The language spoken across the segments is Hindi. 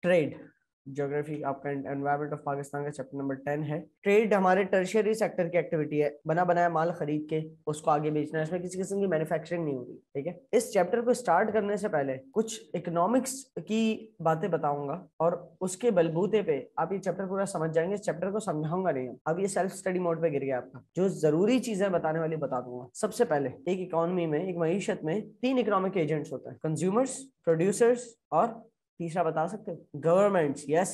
ट्रेड, ज्योग्राफी आपका एनवायरनमेंट ऑफ पाकिस्तान का चैप्टर नंबर 10 है। ट्रेड हमारे टर्शियरी सेक्टर की एक्टिविटी है, बना बनाया माल खरीद के उसको आगे बेचना है, इसमें किसी किस्म की मैन्युफैक्चरिंग नहीं होती। ठीक है, इस चैप्टर को स्टार्ट करने से पहले कुछ इकोनॉमिक्स की बातें बताऊंगा और उसके बलबूते पे आप ये चैप्टर पूरा समझ जाएंगे। इस चैप्टर को समझाऊंगा नहीं, अब ये सेल्फ स्टडी मोड पे गिर गया आपका। जो जरूरी चीजें बताने वाली बता दूंगा। सबसे पहले, एक इकोनॉमी में, एक मईशत में 3 इकोनॉमिक एजेंट्स होते हैं, कंज्यूमर्स, प्रोड्यूसर्स और तीसरा बता सकते हो, governments. Yes,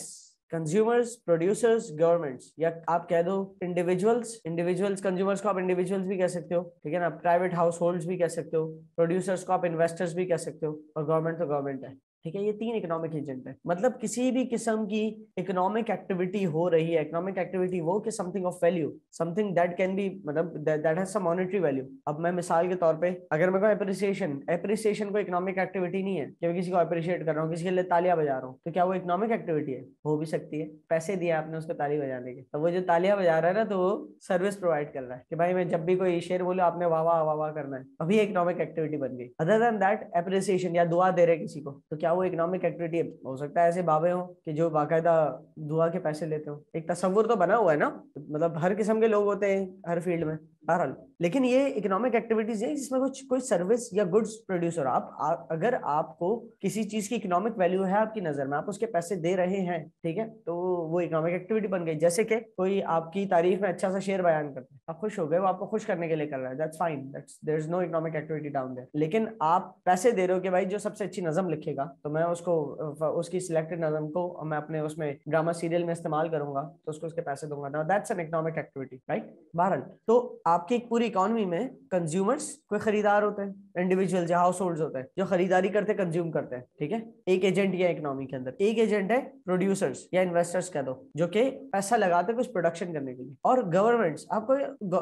consumers, producers, governments, या आप कह दो इंडिविजुअल्स। इंडिविजुअल्स, कंज्यूमर्स को आप इंडिविजुअल्स भी कह सकते हो, ठीक है ना, प्राइवेट हाउस होल्ड्स भी कह सकते हो, प्रोड्यूसर्स को आप इन्वेस्टर्स भी कह सकते हो, और गवर्नमेंट तो गवर्नमेंट है। ठीक है, ये 3 इकोनॉमिक एजेंट है। मतलब किसी भी किस्म की इकोनॉमिक एक्टिविटी हो रही है, इकोनॉमिक एक्टिविटी वो कि something of value, something that can be, मतलब that has some monetary value. अब मैं मिसाल के तौर पे अगर मैं अप्रिसिएशन, एप्रिसिएशन को इकोनॉमिक एक्टिविटी नहीं है कि मैं किसी को अप्रिशिएट कर रहा हूँ, किसी के लिए तालियां बजा रहा हूँ, तो क्या वो इकोनॉमिक एक्टिविटी है? हो भी सकती है, पैसे दिए आपने उसको ताली बजाने के, तो वो जो तालियां बजा रहा है ना, तो वो सर्विस प्रोवाइड कर रहा है कि भाई मैं जब भी कोई शेर बोले आपने वाह वाह वाह वाह करना है, अभी इकोनॉमिक एक्टिविटी बन गई। अदर देन दैट, एप्रिसिएशन या दुआ दे रहे किसी को, तो क्या वो इकोनॉमिक एक्टिविटी है? हो सकता है ऐसे बाबे हो कि जो बाकायदा दुआ के पैसे लेते हो, एक तस्वुर तो बना हुआ है ना, मतलब हर किस्म के लोग होते हैं हर फील्ड में, बहरहाल। लेकिन ये इकोनॉमिक एक्टिविटीज है जिसमें कुछ कोई सर्विस या गुड्स प्रोड्यूस हो रहा। अगर आपको किसी चीज की इकोनॉमिक वैल्यू है आपकी नजर में, आप उसके पैसे दे रहे हैं, ठीक है, तो वो इकोनॉमिक एक्टिविटी बन गई। जैसे कि कोई आपकी तारीफ में अच्छा सा शेर बयान करते हैं, आप खुश हो गए, वो आपको खुश करने के लिए कर रहा है, that's fine, that's there is no economic activity down there. लेकिन आप पैसे दे रहे हो कि भाई जो सबसे अच्छी नज़म लिखेगा, तो मैं उसको, उसकी सिलेक्टेड नज़म को मैं अपने उसमें ड्रामा सीरियल में इस्तेमाल करूंगा, तो उसको उसके पैसे दूंगा। Now that's an economic activity, right. बहरहाल, तो आपकी एक पूरी इकोनॉमी में कंज्यूमर्स, कोई खरीदार होते हैं, इंडिविजुअल या हाउस होल्ड होते हैं जो खरीदारी करते हैं, कंज्यूम करते हैं, ठीक है। एक एजेंट या इकोनॉमी के अंदर एक एजेंट है प्रोड्यूसर्स या इन्वेस्टर्स कह दो, जो कि पैसा लगाते हैं कुछ प्रोडक्शन करने के लिए। और गवर्नमेंट्स, आपको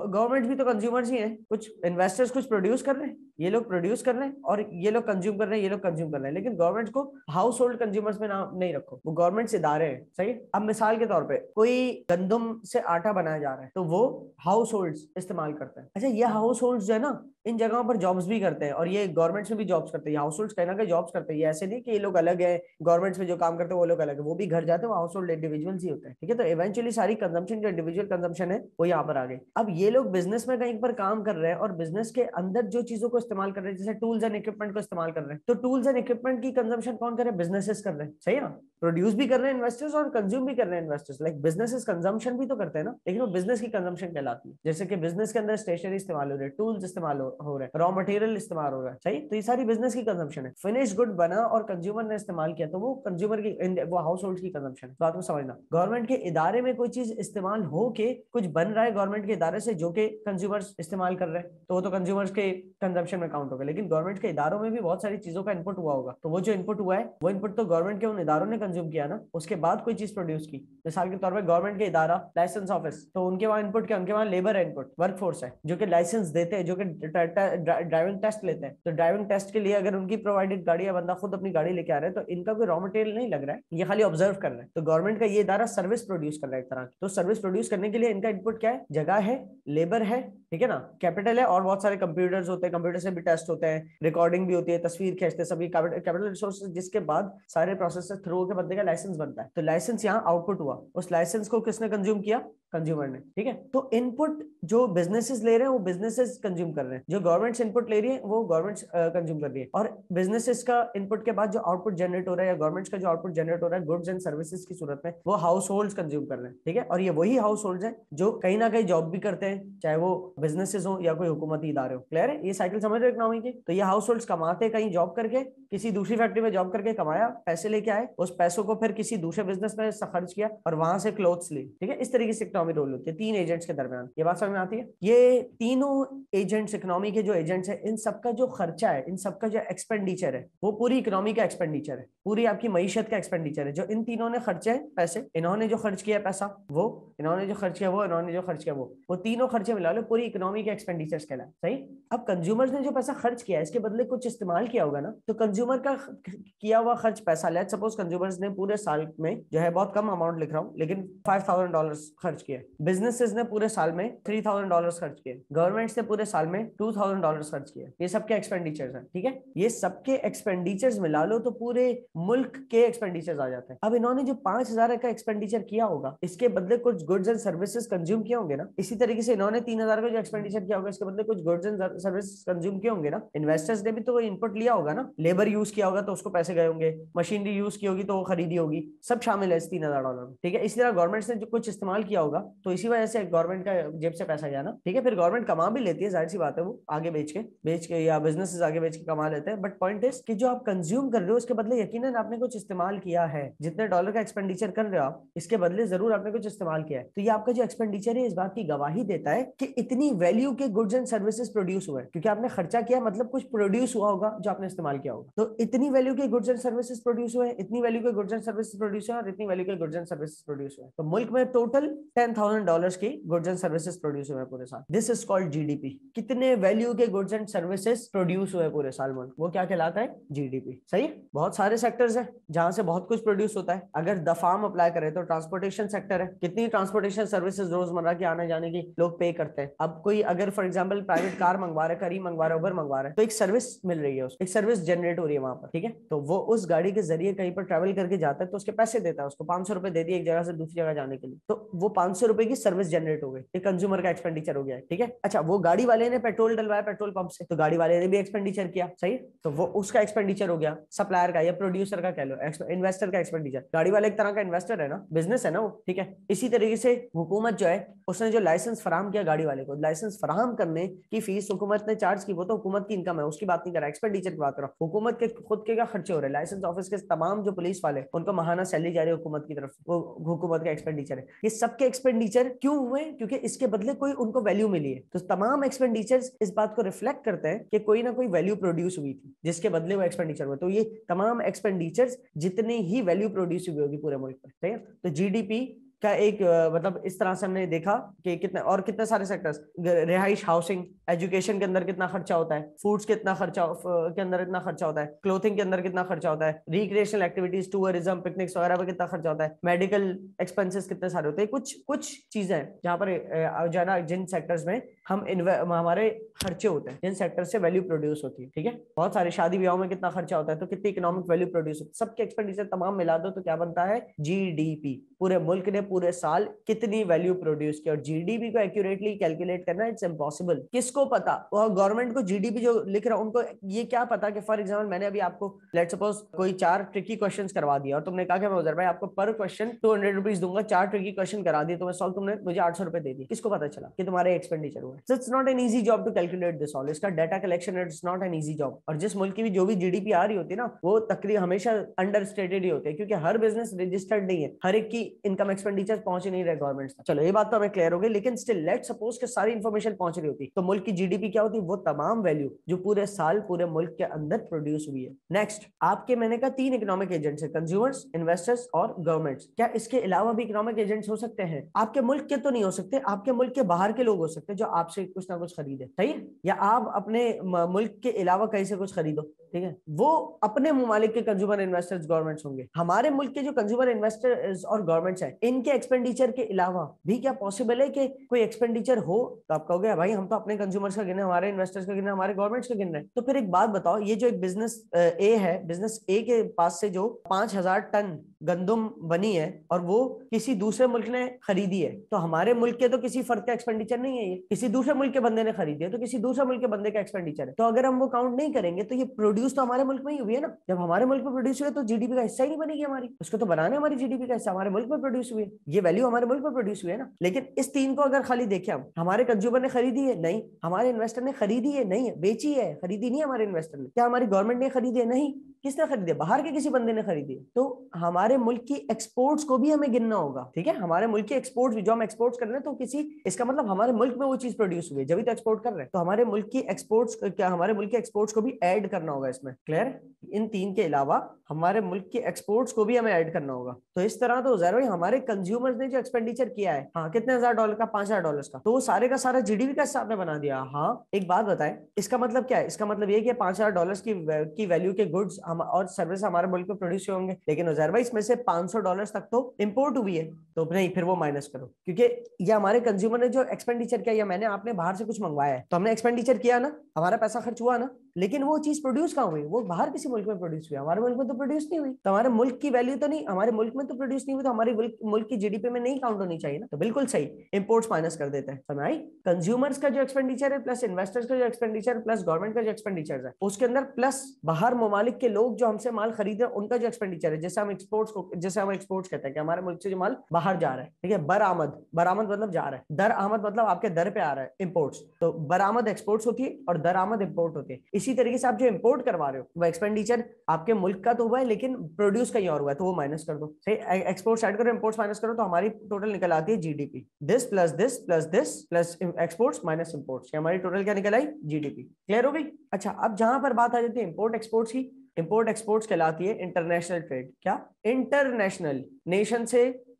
गवर्नमेंट भी तो कंज्यूमर्स ही है, कुछ इन्वेस्टर्स कुछ प्रोड्यूस कर रहे हैं, ये लोग प्रोड्यूस कर रहे हैं, और ये लोग कंज्यूम कर रहे हैं, ये लोग कंज्यूम कर रहे हैं। लेकिन गवर्नमेंट को हाउस होल्ड कंज्यूमर्स में नाम नहीं रखो, वो गवर्नमेंट से इदारे हैं, सही। अब मिसाल के तौर पे कोई गंदम से आटा बनाया जा रहा है, तो वो हाउस होल्ड्स इस्तेमाल करते हैं। अच्छा, ये हाउस होल्ड्स जो है ना, इन जगहों पर जॉब्स भी करते हैं, और ये गवर्नमेंट्स में भी जॉब्स करते हैं। हाउस होल्ड्स कहीं ना कहीं जॉब्स करते हैं, ये ऐसे नहीं कि ये लोग अलग है, गवर्नमेंट्स में जो काम करते हैं वो लोग अलग है, वो भी घर जाते हैं, वो हाउस होल्ड इंडिविजुअल्स ही होते हैं, ठीक है। तो इवेंचुअली सारी कंजम्पशन जो इंडिविजुअल कंजम्पशन है वो यहाँ पर आ गई। अब ये लोग बिजनेस में कहीं पर काम कर रहे हैं, और बिजनेस के अंदर जो चीजों को इस्तेमाल कर रहे हैं, जैसे टूल्स एंड इक्विपमेंट को इस्तेमाल कर रहे हैं, तो टूल्स एंड इक्विपमेंट की कंजम्पशन कौन कर रहे हैं? बिजनेसेस कर रहे हैं, सही है। प्रोड्यूस भी कर रहे हैं इन्वेस्टर्स, और कंज्यूम भी कर रहे हैं इन्वेस्टर्स। लाइक बिजनेसेस कंजम्पशन भी तो करते हैं ना, लेकिन वो बिजनेस की कंजम्पशन कहलाती है। जैसे कि बिजनेस के अंदर स्टेशनरी इस्तेमाल हो रहे हैं, टूल्स इस्तेमाल हो रहे हैं, रॉ मटेरियल इस्तेमाल हो रहा है, सही। तो ये सारी बिजनेस की कंजम्पशन है। फिनिश गुड बना और कंज्यूमर ने इस्तेमाल किया, तो वो कंज्यूमर की, वो हाउस होल्ड की कंजम्पशन है। बात को समझना, गवर्नमेंट के इदारे में कोई चीज इस्तेमाल हो के कुछ बन रहा है गवर्नमेंट के इदारे से, जो कि कंज्यूमर्स इस्तेमाल कर रहे हैं, तो वो तो कंज्यूमर्स के कंजम्पशन में काउंट होगा। लेकिन गवर्नमेंट के इदारों में भी बहुत सारी चीजों का इनपुट हुआ होगा, तो वो जो इनपुट हुआ है, वो इनपुट तो गवर्नमेंट के उन इदारों ने कंज्यूम किया ना, उसके बाद कोई चीज प्रोड्यूस की। मिसाल के तौर पर गवर्नमेंट के इदारा लाइसेंस ऑफिस, तो उनके वहां इनपुट क्या? उनके वहां लेबर है, इनपुट वर्क फोर्स है, जो कि लाइसेंस देते हैं, जो कि ड्राइविंग टेस्ट लेते हैं। तो ड्राइविंग टेस्ट के लिए अगर उनकी प्रोवाइडेड गाड़ी, या बंदा खुद अपनी गाड़ी लेके आ रहा है, तो इनका कोई रॉ मटेरियल नहीं लग रहा है, ये खाली ऑब्जर्व कर रहे हैं। तो गवर्नमेंट का ये इदारा सर्विस प्रोड्यूस कर रहा है एक तरह की। तो सर्विस प्रोड्यूस करने के लिए इनका इनपुट क्या है? जगह है, लेबर है, ठीक है ना, कैपिटल है, और बहुत सारे कंप्यूटर्स होते हैं, कंप्यूटर से भी टेस्ट होते हैं, रिकॉर्डिंग भी होती है, तस्वीर खींचते हैं, सभी कैपिटल रिसोर्सेज, जिसके बाद सारे प्रोसेस से थ्रू होकर बंदे का लाइसेंस बनता है। तो लाइसेंस यहाँ आउटपुट हुआ, उस लाइसेंस को किसने कंज्यूम किया? कंज्यूमर ने, ठीक है। तो इनपुट जो बिजनेसेस ले रहे हैं वो बिजनेसेस कंज्यूम कर रहे हैं, जो गवर्नमेंट इनपुट ले रही है वो गवर्नमेंट कंज्यूम कर रही है। और बिजनेसेस का इनपुट के बाद जो आउटपुट जनरेट हो रहा है, या गवर्नमेंट का जो आउटपुट जनरेट हो रहा है गुड्स एंड सर्विसेज की सूरत में, वो हाउस होल्ड्स कंज्यूम कर रहे हैं, ठीक है। और ये वही हाउस होल्ड्स हैं जो कहीं ना कहीं जॉब भी करते हैं, चाहे वो बिजनेसेस हो या कोई हुकूमती इदारे हो। क्लियर है? ये साइकिल समझ रहे हो इकोनॉमी की? तो ये हाउस होल्ड्स कमाते, कहीं जॉब करके, किसी दूसरी फैक्ट्री में जॉब करके कमाया, पैसे लेके आए, उस पैसों को फिर किसी दूसरे बिजनेस में खर्च किया, और वहां से क्लोथ्स ली, ठीक है। इस तरीके से इकोनॉमी रोल होती है 3 एजेंट्स के दरमियान। ये बात समझ में आती है? ये तीनों एजेंट्स, इकोनॉमी के जो एजेंट्स हैं, इन सबका जो खर्चा है, इन सबका जो एक्सपेंडिचर है, वो पूरी इकोनॉमी का एक्सपेंडिचर है, पूरी आपकी मईशत का एक्सपेंडिचर है। जो इन तीनों ने खर्चे हैं, पैसे, इन्होंने जो खर्च किया पैसा वो, इन्होंने जो खर्च किया वो, इन्होंने जो खर्च किया वो तीनों खर्चे मिला लो, पूरी इकोनॉमी के एक्सपेंडिचर्स कहलाए, सही। अब कंज्यूमर्स ने जो पैसा खर्च किया है, इसके बदले कुछ इस्तेमाल किया होगा ना, तो कंज्यूमर का किया हुआ खर्च पैसा, लेट्स सपोज कंज्यूमर्स ने पूरे साल में जो है, बहुत कम अमाउंट लिख रहा हूँ, लेकिन $5,000 खर्च किए, बिजनेसेस ने पूरे साल में $3000 खर्च किए, गवर्नमेंट्स ने पूरे साल में $2000 खर्च किए। ये सबके एक्सपेंडिचर्स हैं, ठीक है। ये सबके एक्सपेंडिचर्स मिला लो तो पूरे मुल्क के एक्सपेंडिचर्स आ जाते हैं। अब इन्होंने जो 5000 का एक्सपेंडिचर किया होगा, इसके बदले कुछ गुड्स एंड सर्विसेज कंज्यूम किए होंगे ना। इसी तरीके से इन्होंने 3000 का जो एक्सपेंडिचर किया होगा, इसके बदले कुछ गुड्स एंड सर्विसेज कंज्यूम किए होंगे ना। इन्वेस्टर्स ने भी तो इनपुट लिया होगा ना, लेबर यूज किया होगा तो उसको पैसे गए होंगे, मशीनरी यूज की होगी तो वो खरीदी होगी, सब शामिल है इस $3000 में, ठीक है। इसी तरह गवर्नमेंट ने जो कुछ इस्तेमाल किया होगा तो इसी वजह से गवर्नमेंट का जेब से पैसा गया ना, ठीक है। फिर गवर्नमेंट कमा भी लेती है, जाहिर सी बात है, वो आगे बेच के या बिजनेस आगे बेच के कमा लेते हैं। बट पॉइंट इज कि जो आप कंज्यूम कर रहे हो उसके बदले यकीनन आपने कुछ इस्तेमाल किया है। जितने डॉलर का एक्सपेंडिचर कर रहे हो आप, इसके बदले जरूर आपने कुछ इस्तेमाल किया है। तो ये आपका जो एक्सपेंडिचर है इस बात की गवाही देता है कि इतनी वैल्यू के गुड्स एंड सर्विसेज प्रोड्यूस हुए, क्योंकि आपने खर्चा किया मतलब कुछ प्रोड्यूस हुआ होगा जो आपने इस्तेमाल किया होगा। तो इतनी वैल्यू के गुड्स एंड सर्विसेज प्रोड्यूस हुए, इतनी वैल्यू के गुड्स एंड सर्विसेज प्रोड्यूस हुए और इतनी वैल्यू के गुड्स एंड सर्विसेज प्रोड्यूस हुए। तो मुल्क में टोटल $10,000 की गुड्स एंड सर्विसेज प्रोड्यूस हुए पूरे साल। This is called GDP. कितने वैल्यू के गुड्स एंड सर्विसेज प्रोड्यूस हुए पूरे साल मुल्क, वो क्या कहलाता है? जीडीपी। सही। बहुत सारे सेक्टर्स हैं जहां से बहुत कुछ प्रोड्यूस होता है। अगर दफाम अप्लाई करें तो ट्रांसपोर्टेशन सेक्टर है, कितनी ट्रांसपोर्टेशन सर्विसेज रोजमर्रा के आने जाने की लोग पे करते हैं। अब कोई अगर फॉर एग्जांपल प्राइवेट कार मंगवा रहा है, करी मंगवा रहा है, उबर मंगवा रहा है, तो एक सर्विस मिल रही है उसको, एक सर्विस जनरेट हो रही है वहां पर, ठीक है। तो वो उस गाड़ी के जरिए कहीं पर ट्रेवल करके जाता है तो उसके पैसे देता है, उसको 500 रुपए दे दिए एक जगह से दूसरी जगह जाने के लिए, तो वो 500 रुपए की सर्विस जनरेट हो गई, ये कंज्यूमर का एक्सपेंडिचर हो गया है, ठीक है। अच्छा, वो गाड़ी वाले ने पेट्रोल डलवाया पेट्रोल पंप से, तो गाड़ी वाले ने भी एक्सपेंडिचर किया, सही, तो वो उसका एक्सपेंडिचर हो गया। सप्लायर का या प्रोड्यूसर का कह लो, इन्वेस्टर का एक्सपेंडिचर। गाड़ी वाले एक तरह का इन्वेस्टर है ना, बिजनेस है ना वो, ठीक है। इसी तरीके से हुकूमत जो है उसने जो लाइसेंस फराहम किया गाड़ी वाले को, लाइसेंस फराहम करने की फीस हुकूमत ने चार्ज की, वो तो हुकूमत की इनकम है, उसकी बात नहीं कर रहा, एक्सपेंडिचर की बात कर रहा हूं। हुकूमत के खुद के क्या खर्चे हो रहे हैं, लाइसेंस ऑफिस के तमाम जो पुलिस वाले उनको माहाना सैलरी जा रही है हुकूमत की तरफ, वो हुकूमत का एक्सपेंडिचर है। ये सबके एक्सपेंडिचर क्यों हुए? क्योंकि इसके बदले कोई उनको वैल्यू मिली है। तो तमाम एक्सपेंडिचर्स इस बात को रिफ्लेक्ट करते हैं कि कोई ना कोई वैल्यू प्रोड्यूस हुई थी जिसके बदले वो एक्सपेंडिचर हुआ। तो ये तमाम एक्सपेंडिचर्स जितने ही वैल्यू प्रोड्यूस हुई होगी पूरे मुल्क में, ठीक है। तो जीडीपी का एक मतलब इस तरह से हमने देखा कि कितने और कितने सारे सेक्टर्स, रिहाइश, हाउसिंग, एजुकेशन के अंदर कितना खर्चा होता है, फूड्स के इतना खर्चा के अंदर इतना खर्चा होता है, क्लोथिंग के अंदर कितना खर्चा होता है, रिक्रिएशनल एक्टिविटीज, टूरिज्म, पिकनिक्स वगैरह पे कितना खर्चा होता है, मेडिकल एक्सपेंसेस कितने सारे होते हैं। कुछ चीजें जहां पर ज्यादा जिन सेक्टर्स में हमारे खर्चे होते हैं, जिन सेक्टर से वैल्यू प्रोड्यूस होती है, ठीक है। बहुत सारे शादी ब्याह में कितना खर्चा होता है, तो कितनी इकोनॉमिक वैल्यू प्रोड्यूस होती है, सबके एक्सपेंडिचर तमाम मिला दो तो क्या बनता है? जीडीपी। पूरे मुल्क ने पूरे साल कितनी वैल्यू प्रोड्यूस की। और जीडीपी को एक्यूरेटली कैलकुलेट करना इट्स इम्पॉसिबल। किसको पता? और गवर्नमेंट को जीडीपी जो लिख रहा है उनको ये क्या पता कि फॉर एग्जांपल मैंने अभी आपको लेट्स सपोज कोई 4 ट्रिकी क्वेश्चंस करवा दिया और तुमने कहा कि मैं उधर भाई आपको पर क्वेश्चन 200 रुपीज दूंगा, 4 ट्रिकी क्वेश्चन करा दिए तो मैं सॉल्व, तुमने मुझे 800 रुपए दे दिए, किसको पता चला कि तुम्हारे एक्सपेंडिचर हुआ? It's not an easy job to calculate this all. इसका data collection it's not an easy job. और जिस मुल्क की भी जो भी जीडीपी आ रही होती है ना, वो तकरीबन हमेशा अंडर स्टेटेड ही होते हैं, क्योंकि हर बिजनेस रजिस्टर्ड नहीं है, हर एक की इनकम एक्सपेंडिचर पहुंच नहीं रहे गवर्नमेंट तक। चलो ये बात तो हमें क्लियर हो गई, लेकिन स्टिल लेट सपोज के सारी इंफॉर्मेशन पहुंच रही होती तो मुल्क की जीडीपी क्या होती? वो तमाम वैल्यू जो पूरे साल पूरे मुल्क के अंदर प्रोड्यूस हुई है। नेक्स्ट, आपके मैंने कहा 3 इकोनॉमिक एजेंट्स है, कंज्यूमर्स, इन्वेस्टर्स और गवर्नमेंट्स। क्या इसके अलावा भी इकोनॉमिक एजेंट्स हो सकते हैं? आपके मुल्क के तो नहीं हो सकते, आपके मुल्क के बाहर के लोग हो सकते हैं जो आपसे कुछ ना कुछ खरीदे, सही है, या आप अपने मुल्क के अलावा कहीं से कुछ खरीदो, ठीक है। वो अपने ममालिक के कंज्यूमर इन्वेस्टर्स गवर्नमेंट्स होंगे। हमारे मुल्क के जो कंज्यूमर इन्वेस्टर्स और गवर्नमेंट्स हैं, इनके एक्सपेंडिचर के अलावा भी क्या पॉसिबल है कि कोई एक्सपेंडिचर हो? तो आप कहोगे भाई हम तो अपने कंज्यूमर्स का गिन रहे हैं, हमारे इन्वेस्टर्स का गिन रहे हैं, हमारे गवर्नमेंट्स का गिन रहे हैं। तो फिर एक बात बताओ, ये जो एक बिजनेस ए है, बिजनेस ए के पास से जो 5000 टन गंदम बनी है और वो किसी दूसरे मुल्क ने खरीदी है, तो हमारे मुल्क के तो किसी फर्द का एक्सपेंडिचर नहीं है, ये किसी दूसरे मुल्क के बंदे ने खरीदी है तो किसी दूसरे मुल्क के बंदे का एक्सपेंडिचर है। तो अगर हम वो काउंट नहीं करेंगे तो ये प्रोड्यूस तो हमारे मुल्क में ही हुई है ना। जब हमारे मुल्क में प्रोड्यूस हुई है तो जीडीपी का हिस्सा ही नहीं बनेगी हमारी, उसको तो बनाना हमारी जीडीपी का हिस्सा, हमारे मुल्क में प्रोड्यूस हुई है, ये वैल्यू हमारे मुल्क में प्रोड्यूस हुई है ना। लेकिन इस 3 को अगर खाली देखें हम, हमारे कंज्यूमर ने खरीदी है? नहीं। हमारे इन्वेस्टर ने खरीदी है? नहीं। बेची है, खरीदी नहीं हमारे इन्वेस्टर ने। क्या हमारी गवर्नमेंट ने खरीदी है? नहीं। किसने खरीदी? बाहर के किसी बंदे ने खरीदी है। तो हमारे मुल्क की एक्सपोर्ट्स को भी हमें गिनना होगा, ठीक है। हमारे मुल्क की एक्सपोर्ट्स भी, जो हम एक्सपोर्ट्स कर रहे हैं तो किसी, इसका मतलब हमारे मुल्क में वो चीज प्रोड्यूस हुई है जब भी तो एक्सपोर्ट कर रहे हैं, तो हमारे मुल्क की एक्सपोर्ट्स क्या, हमारे मुल्क के एक्सपोर्ट्स को भी ऐड करना होगा इसमें। क्लियर? इन तीन के अलावा हमारे मुल्क के एक्सपोर्ट्स को भी हमें ऐड करना होगा। तो इस तरह तो उजैर भाई हमारे कंज्यूमर्स ने जो एक्सपेंडिचर किया है, हाँ कितने $1000 का, $5000 का, तो वो सारे का सारा जीडीपी का हिसाब में बना दिया। हाँ एक बात बताएं, इसका मतलब क्या है? इसका मतलब ये कि $5000 की वैल्यू के गुड्स हम और सर्विस हमारे मुल्क में प्रोड्यूस होंगे, लेकिन उजैर भाई इसमें से $500 तक तो इम्पोर्ट हुई है, तो नहीं फिर वो माइनस करो, क्योंकि ये हमारे कंज्यूमर ने जो एक्सपेंडिचर किया, या मैंने आपने बाहर से कुछ मंगवाया है तो हमने एक्सपेंडिचर किया ना, हमारा पैसा खर्च हुआ ना, लेकिन वो चीज प्रोड्यूस कहाँ हुई? वो बाहर किसी मुल्क में प्रोड्यूस हुई, हमारे मुल्क में तो प्रोड्यूस नहीं हुई, तो हमारे मुल्क की वैल्यू तो नहीं, हमारे मुल्क में तो प्रोड्यूस नहीं हुई, तो हमारे मुल्क की जीडीपी में नहीं काउंट होनी चाहिए ना। तो बिल्कुल सही, इंपोर्ट्स माइनस कर देते हैं। समझ आई? कंज्यूमर्स का जो एक्सपेंडिचर है प्लस इन्वेस्टर्स का जो एक्सपेंडिचर प्लस गवर्नमेंट का जो एक्सपेंडिचर है, उसके अंदर प्लस बाहर ममालिक के लोग जो हमसे माल खरीद रहे हैं उनका जो एक्सपेंडिचर है, जैसे हम एक्सपोर्ट्स कहते हैं कि हमारे मुल्क से जो माल बाहर जा रहा है, ठीक है, बरामद मतलब जा रहा है, दरआमद मतलब आपके दर पे आ रहा है, इंपोर्ट्स। तो बरामद एक्सपोर्ट्स होती है और दरामद इंपोर्ट होती है। इसी तरीके से आप जो इंपोर्ट करवा रहे हो वो एक्सपेंडिचर आपके मुल्क का तो हुआ है, लेकिन प्रोड्यूस कहीं और हुआ है, तो वो माइनस कर दो। सही, एक्सपोर्ट्स ऐड करो, इंपोर्ट्स माइनस करो, तो हमारी टोटल निकल आती है GDP. This plus this plus this plus exports minus imports, हमारी टोटल क्या निकल आई? जीडीपी। क्लियर हो गई? अच्छा, अब जहां पर बात आ जाती है इंपोर्ट एक्सपोर्ट्स की, इंपोर्ट एक्सपोर्ट्स कहलाती है इंटरनेशनल ट्रेड। क्या? इंटरनेशनल,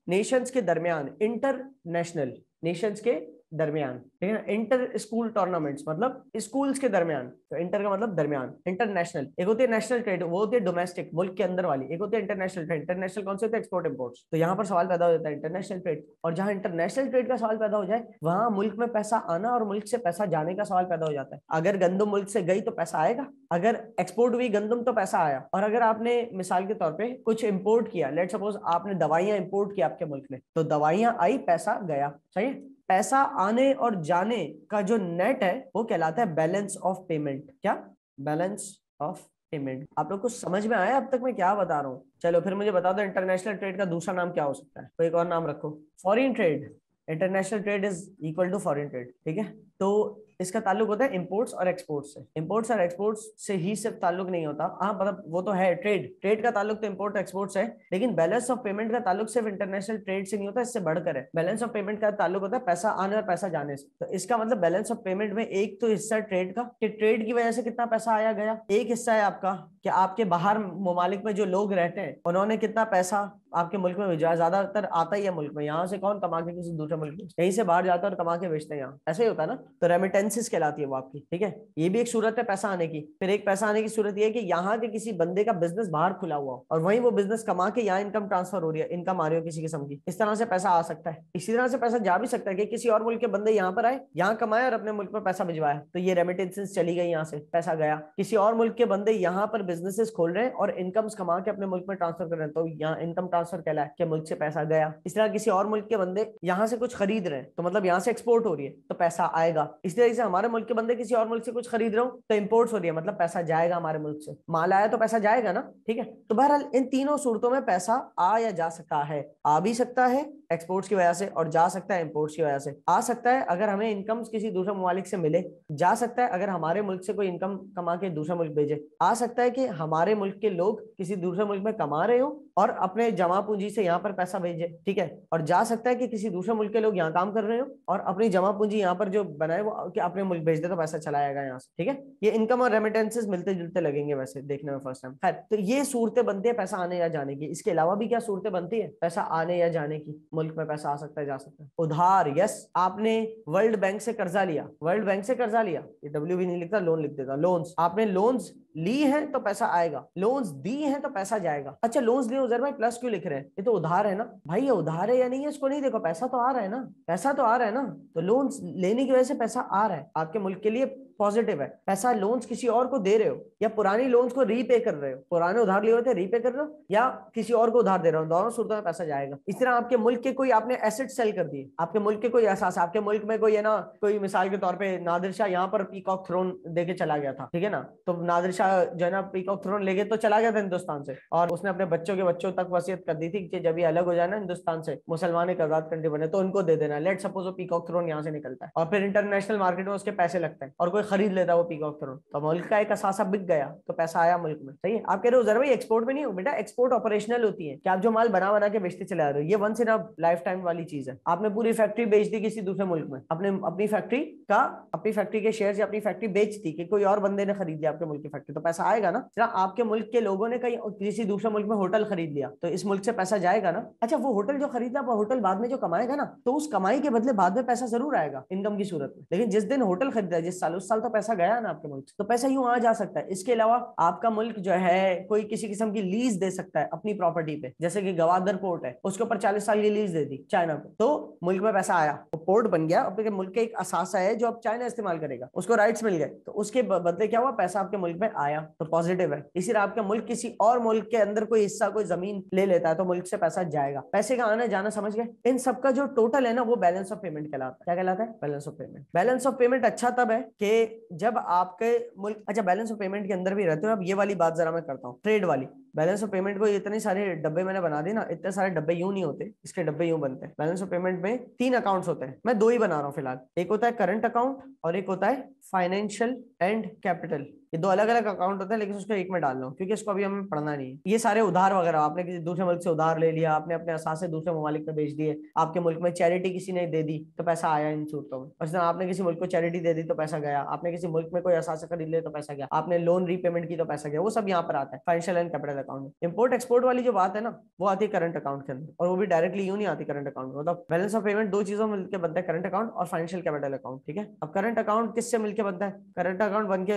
नेशंस के दरमियान, इंटरनेशनल नेशंस के दरमियान, ठीक है। इंटर स्कूल टूर्नामेंट्स मतलब स्कूल्स के दरमियान, तो इंटर का मतलब दरमियान, इंटरनेशनल। एक होती है नेशनल ट्रेड, वो होती है डोमेस्टिक, मुल्क के अंदर वाली। एक होती है इंटरनेशनल ट्रेड। इंटरनेशनल कौन से होते हैं? Export imports. तो यहाँ पर सवाल पैदा हो जाता है इंटरनेशनल ट्रेड, और जहां इंटरनेशनल ट्रेड का सवाल पैदा हो जाए वहां मुल्क में पैसा आना और मुल्क से पैसा जाने का सवाल पैदा हो जाता है। अगर गंदम मुल्क से गई तो पैसा आएगा, अगर एक्सपोर्ट हुई गंदम तो पैसा आया, और अगर आपने मिसाल के तौर पे कुछ इंपोर्ट किया, लेट सपोज आपने दवाइयां इंपोर्ट की आपके मुल्क में, तो दवाइयां आई, पैसा गया। सही है? पैसा आने और जाने का जो नेट है वो कहलाता है बैलेंस ऑफ पेमेंट। क्या? Balance of payment. आप लोग को समझ में आया अब तक मैं क्या बता रहा हूँ? चलो फिर मुझे बता दो इंटरनेशनल ट्रेड का दूसरा नाम क्या हो सकता है? कोई एक और नाम रखो। Foreign trade. International trade is equal to foreign trade, ठीक है। तो इसका ताल्लुक होता है इंपोर्ट्स और एक्सपोर्ट्स से। इंपोर्ट्स और एक्सपोर्ट्स से ही सिर्फ ताल्लुक नहीं होता, हाँ मतलब वो तो है, ट्रेड का ताल्लुक तो इंपोर्ट एक्सपोर्ट से है, लेकिन बैलेंस ऑफ पेमेंट का ताल्लुक सिर्फ इंटरनेशनल ट्रेड से नहीं होता, इससे बढ़कर है। बैलेंस ऑफ पेमेंट का ताल्लुक होता है पैसा आने और पैसा जाने से। तो इसका मतलब बैलेंस ऑफ पेमेंट में एक तो हिस्सा ट्रेड का, कि ट्रेड की वजह से कितना पैसा आया गया, एक हिस्सा है आपका कि आपके बाहर ममालिक में जो लोग रहते हैं उन्होंने कितना पैसा आपके मुल्क में भेजा। ज्यादातर आता ही है मुल्क में, यहाँ से कौन कमा के किसी दूसरे मुल्क में, यहीं से बाहर जाता है और कमा के बेचते हैं यहाँ, ऐसे ही होता है ना। तो रेमिटेंसेस कहलाती है वो आपकी, ठीक है। ये भी एक सूरत है पैसा आने की। फिर एक पैसा आने की सूरत ये है कि यहाँ के किसी बंदे का बिजनेस बाहर खुला हुआ और वहीं वो बिजनेस कमा के यहाँ इनकम ट्रांसफर हो रही है, इनकम आ रही हो किसी किस्म की, इस तरह से पैसा आ सकता है। इसी तरह से पैसा जा भी सकता है कि किसी और मुल्क के बंदे यहाँ पर आए, यहाँ कमाए और अपने मुल्क में पैसा भिजवाया, तो ये रेमिटेंसेस चली गई, यहाँ से पैसा गया। किसी और मुल्क के बंदे यहाँ पर बिजनेसेस खोल रहे हैं और इनकम्स कमा के अपने मुल्क में ट्रांसफर कर रहे हैं, तो यहाँ इनकम ट्रांसफर कहलाए कि मुल्क से पैसा गया। इस तरह किसी और मुल्क के बंदे यहाँ से कुछ खरीद रहे हैं, तो मतलब यहाँ से एक्सपोर्ट हो रही है तो पैसा आएगा। इस तरह से हमारे मुल्क के बंदे किसी और मुल्क से कुछ खरीद रहे हो तो इंपोर्ट्स हो रही है, मतलब पैसा जाएगा हमारे मुल्क से, माल आया तो पैसा जाएगा ना, ठीक है। तो बहरहाल इन तीनों सूरतों में पैसा आ या जा सकता है। आ भी सकता है एक्सपोर्ट्स की वजह से और जा सकता है इंपोर्ट्स की वजह से। आ सकता है अगर हमें इनकम किसी दूसरे ममालिक से मिले, जा सकता है अगर हमारे मुल्क से कोई इनकम कमा के दूसरे मुल्क भेजे, आ सकता है कि हमारे मुल्क के लोग किसी दूसरे मुल्क में कमा रहे हो और अपने जमा पूंजी से यहाँ पर पैसा भेजे, ठीक है। और जा सकता है कि किसी दूसरे मुल्क के लोग यहाँ काम कर रहे हो और अपनी जमा पूंजी यहाँ पर जो बनाए वो कि अपने मुल्क भेज दे तो पैसा चला आएगा यहाँ से, ठीक है। ये इनकम और रेमिटेंसेस मिलते जुलते लगेंगे वैसे देखने में फर्स्ट टाइम। खैर, तो ये सूरतें बनती है पैसा आने या जाने की। इसके अलावा भी क्या सूरतें बनती है पैसा आने या जाने की? मुल्क में पैसा आ सकता है, जा सकता है। उधार, यस, आपने वर्ल्ड बैंक से कर्जा लिया, वर्ल्ड बैंक से कर्जा लिया, ये डब्ल्यू भी नहीं लिखता, लोन लिख देता, लोन्स। आपने लोन्स ली है तो पैसा आएगा, लोन्स दी है तो पैसा जाएगा। अच्छा, लोन्स लिए उजैर भाई प्लस क्यों लिख रहे हैं? ये तो उधार है ना भाई, ये उधार है या नहीं है इसको नहीं देखो, पैसा तो आ रहा है ना, पैसा तो आ रहा है ना। तो लोन्स लेने की वजह से पैसा आ रहा है आपके मुल्क के लिए, पॉजिटिव है। पैसा लोन्स किसी और को दे रहे हो या पुरानी लोन्स को रीपे कर रहे हो, पुराने उधार लिए हुए थे रीपे कर रहे हो या किसी और को उधार दे रहे हो, दोनों सूरतों में पैसा जाएगा। इस तरह आपके मुल्क के कोई आपने एसेट सेल कर दिए, आपके मुल्क के कोई एहसास, आपके मुल्क में कोई है ना, कोई मिसाल के तौर पे नादिर शाह यहाँ पर पीकॉक थ्रोन देके चला गया था, ठीक है ना। तो नादिर शाह जो है ना पीकॉक थ्रोन लेके तो चला गया था हिंदुस्तान से, और उसने अपने बच्चों के बच्चों तक वसीयत कर दी थी कि जब ये अलग हो जाए ना हिंदुस्तान से, मुसलमान एक आजाद कंट्री बने, तो उनको दे देना। लेट सपोज वो पीकॉक थ्रोन यहाँ से निकलता है और फिर इंटरनेशनल मार्केट में उसके पैसे लगते हैं और कोई खरीद लेता है वो पीकॉक थ्रोन, तो मुल्क का एक असासा बिक गया तो पैसा आया मुल्क में। सही है। आप कह रहे हो जरा भाई एक्सपोर्ट में नहीं हो, बेटा एक्सपोर्ट ऑपरेशनल होती है कि आप जो माल बना बना के बेचते चले आ रहे हो, ये once in a lifetime वाली चीज है। आपने पूरी फैक्ट्री बेच दी किसी दूसरे मुल्क में, अपने अपनी फैक्ट्री के शेयर या अपनी फैक्ट्री बेच दी कि कोई और बंदे ने खरीद लिया आपके मुल्क की फैक्ट्री, तो पैसा आएगा ना। जरा आपके मुल्क के लोगों ने कहीं किसी दूसरे मुल्क में होटल खरीद लिया तो इस मुल्क से पैसा जाएगा ना। अच्छा, वो होटल जो खरीदा वो होटल बाद में जो कमाएगा ना, तो उस कमाई के बदले बाद में पैसा जरूर आएगा इनकम की सूरत में। लेकिन जिस दिन होटल खरीदा जिस साल, उस साल तो पैसा गया ना आपके मुल्क से, तो पैसा यूं आ जा सकता है। इसके अलावा आपका मुल्क जो है कोई किसी किस्म की लीज दे सकता है अपनी प्रॉपर्टी पे, जैसे कि गवादर पोर्ट है, उसके ऊपर 40 साल की लीज दे दी चाइना को, तो मुल्क में पैसा आया, वो पोर्ट बन गया, अपने मुल्क के एक असासा है जो अब चाइना इस्तेमाल करेगा, उसको राइट्स मिल गए, तो उसके बदले क्या हुआ, पैसा आपके मुल्क में आया, तो पॉजिटिव है। इसी तरह आपके मुल्क किसी और मुल्क के अंदर कोई हिस्सा कोई जमीन ले लेता है तो मुल्क से पैसा जाएगा। पैसे का आना जाना समझ गए। इन सबका जो टोटल है ना वो बैलेंस ऑफ पेमेंट कहलाता है। क्या कहलाता है? Balance of payment. Balance of payment अच्छा तब है कि जब आपके मुल्क, अच्छा बैलेंस ऑफ पेमेंट के अंदर भी रहते हो। अब ये वाली बात जरा मैं करता हूँ, ट्रेड वाली। बैलेंस ऑफ पेमेंट को इतने सारे डब्बे मैंने बना दिए ना, इतने सारे डब्बे यूं नहीं होते, इसके डब्बे यूं बनते हैं। बैलेंस ऑफ पेमेंट में 3 अकाउंट्स होते हैं, मैं 2 ही बना रहा हूँ फिलहाल। एक होता है करंट अकाउंट और एक होता है फाइनेंशियल एंड कैपिटल। ये 2 अलग अलग अकाउंट होते हैं, लेकिन उसको एक में डाल लो क्योंकि इसको अभी हमें पढ़ना नहीं है। ये सारे उधार वगैरह, आपने किसी दूसरे मुल्क से उधार ले लिया, आपने अपने असासे दूसरे ममालिक में बेच दिए, आपके मुल्क में चैरिटी किसी ने दे दी तो पैसा आया इन सूरतों में। और आपने किसी मुल्क को चैरिटी दे दी तो पैसा गया, आपने किसी मुल्क में कोई असासे खरीद लिया तो पैसा गया, आपने लोन रीपेमेंट की तो पैसा गया, वो सब यहाँ पर आता है फाइनेंशियल एंड कैपिटल अकाउंट में। इंपोर्ट एक्सपोर्ट वाली जो बात है ना, वो आती है करंट अकाउंट के अंदर, और वो भी डायरेक्टली यूं नहीं आती करंट अकाउंट में। मतलब बैलेंस ऑफ पेमेंट 2 चीजों में मिलकर बनता है, करंट अकाउंट और फाइनेंशियल कैपिटल अकाउंट। ठीक है। अब करंट अकाउंट किससे मिलकर बनता है? करंट अकाउंट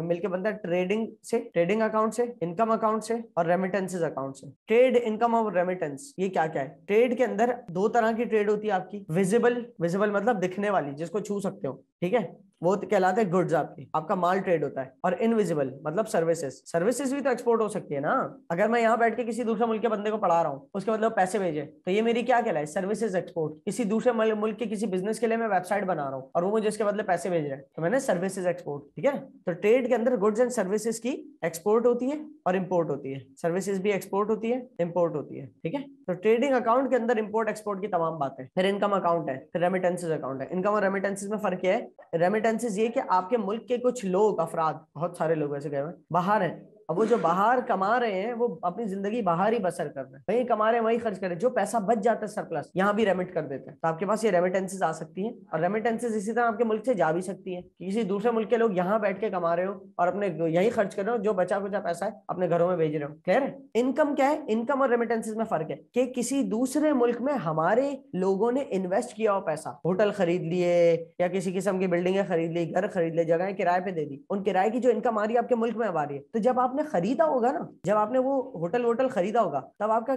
मिलकर बनता है ट्रेडिंग अकाउंट से, इनकम अकाउंट से और रेमिटेंसेस अकाउंट से। ट्रेड, इनकम और रेमिटेंस, ये क्या क्या है? ट्रेड के अंदर 2 तरह की ट्रेड होती है आपकी। विजिबल मतलब दिखने वाली, जिसको छू सकते हो, ठीक है, वो कहलाते हैं गुड्स, आपका माल ट्रेड होता है। और इनविजिबल मतलब सर्विसेज भी तो एक्सपोर्ट हो सकती है ना। अगर मैं यहाँ बैठ के किसी दूसरे मुल्क के बंदे को पढ़ा रहा हूँ, उसके मतलब पैसे भेजे, तो ये मेरी क्या कहलाए? Services export. किसी दूसरे मुल्क के किसी बिजनेस के लिए मैं वेबसाइट बना रहा हूँ और वो मुझे इसके बदले पैसे भेज रहे हैं, तो मैंने सर्विसेज एक्सपोर्ट। ठीक है। तो ट्रेड के अंदर गुड्स एंड सर्विसेज की एक्सपोर्ट होती है और इंपोर्ट होती है। सर्विसेज भी एक्सपोर्ट होती है, इंपोर्ट होती है। ठीक है। तो ट्रेडिंग अकाउंट के अंदर इंपोर्ट एक्सपोर्ट की तमाम बातें। फिर इनकम अकाउंट है, फिर रेमिटेंसेज अकाउंट है। इनकम और रेमिटेंसेज में फर्क है। रेमिटेंसेज ये कि आपके मुल्क के कुछ लोग, अफराद, बहुत सारे लोग ऐसे गए हुए बाहर हैं, अब वो जो बाहर कमा रहे हैं वो अपनी जिंदगी बाहर ही बसर कर रहे हैं, वहीं कमा रहे हैं वहीं खर्च कर रहे हैं, जो पैसा बच जाता है सरप्लस यहाँ भी रेमिट कर देते हैं। तो आपके पास ये रेमिटेंसेज आ सकती हैं। और रेमिटेंसेज इसी तरह आपके मुल्क से जा भी सकती है, किसी दूसरे मुल्क के लोग यहाँ बैठ के कमा रहे हो और अपने यही खर्च कर रहे हो, जो बचा कुचा पैसा है अपने घरों में भेज रहे हो। क्लियर है? इनकम क्या है? इनकम और रेमिटेंसेज में फर्क है कि किसी दूसरे मुल्क में हमारे लोगों ने इन्वेस्ट किया हो पैसा, होटल खरीद लिए या किसी किस्म की बिल्डिंगें खरीद ली, घर खरीद लिए, जगह किराए पे दे दी, उन किराए की जो इनकम आ रही है आपके मुल्क में अब आ रही है। तो जब आपने खरीदा होगा ना, जब आपने वो होटल खरीदा होगा, तब आपका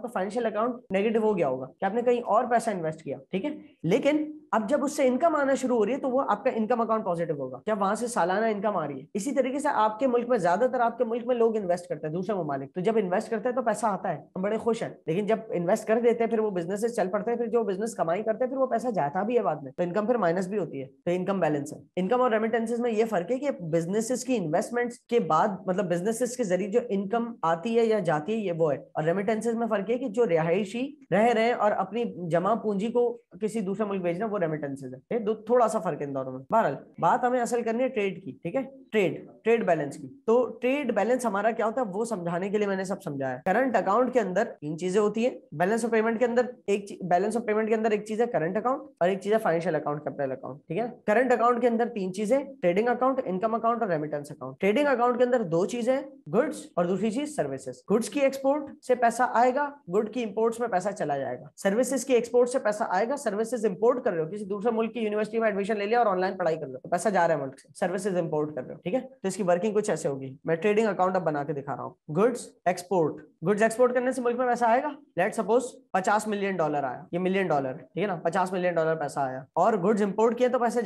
फाइनेंशियल अकाउंट नेगेटिव हो गया होगा कि आपने कहीं और पैसा इन्वेस्ट किया। ठीक है। लेकिन अब जब उससे इनकम आना शुरू हो रही है तो वो आपका इनकम अकाउंट पॉजिटिव होगा, क्या वहां से सालाना इनकम आ रही है। इसी तरीके से आपके मुल्क में, ज्यादातर आपके मुल्क में लोग इन्वेस्ट करते हैं दूसरे ममालिक, तो जब इन्वेस्ट करते हैं तो पैसा आता है, हम बड़े खुश हैं। लेकिन जब इन्वेस्ट कर देते हैं फिर वो बिजनेस चल पड़ते हैं, फिर जो बिजनेस कमाई करते हैं फिर वो पैसा जाता भी है बाद में, तो इनकम फिर माइनस भी होती है। तो इनकम बैलेंस है। इनकम और रेमिटेंसेज में ये फर्क है कि बिजनेसेस की इन्वेस्टमेंट्स के बाद, मतलब बिजनेसेस के जरिए जो इनकम आती है या जाती है, ये वो है। और रेमिटेंसेज में फर्क है कि जो रिहायशी रह रहे हैं और अपनी जमा पूंजी को किसी दूसरे मुल्क भेजना, वो रेमिटेंसेज है। थोड़ा सा फर्क है इन दोनों में। बहरहाल बात हमें असल करनी है ट्रेड की। ठीक है। ट्रेड बैलेंस की। तो ट्रेड बैलेंस हमारा क्या होता है वो समझाने के लिए मैंने सब समझाया। करंट अकाउंट के अंदर 3 चीजें होती है। बैलेंस ऑफ पेमेंट के अंदर एक चीज है करंट अकाउंट और एक चीज है फाइनेंशियल अकाउंट, कैपिटल अकाउंट। ठीक है। करंट अकाउंट के अंदर 3 चीजें, ट्रेडिंग अकाउंट, इनकम अकाउंट और रेमिटेंस अकाउंट। ट्रेडिंग अकाउंट के अंदर 2 चीजें, गुड्स और दूसरी चीज सर्विसेज। गुड्स की एक्सपोर्ट से पैसा आएगा, गुड की इंपोर्ट्स में पैसा चला जाएगा। सर्विसेज की एक्सपोर्ट से पैसा आएगा, सर्विसेज इंपोर्ट कर रहे हो, किसी दूसरे मुल्क की यूनिवर्सिटी में एडमिशन ले लिया और ऑनलाइन पढ़ाई कर रहे हो, तो पैसा जा रहा है मुल्क से, सर्विसेज इंपोर्ट कर रहे हो। ठीक है। तो इसकी वर्किंग कुछ ऐसे होगी। मैं ट्रेडिंग अकाउंट अब बना के दिखा रहा हूँ। गुड्स एक्सपोर्ट करने से मुल्क में पैसा आएगा। लेट सपोज $50 मिलियन आया, ये मिलियन डॉलर है, ठीक है ना, $50 मिलियन पैसा आया। और गुड्स इंपोर्ट किए तो पैसा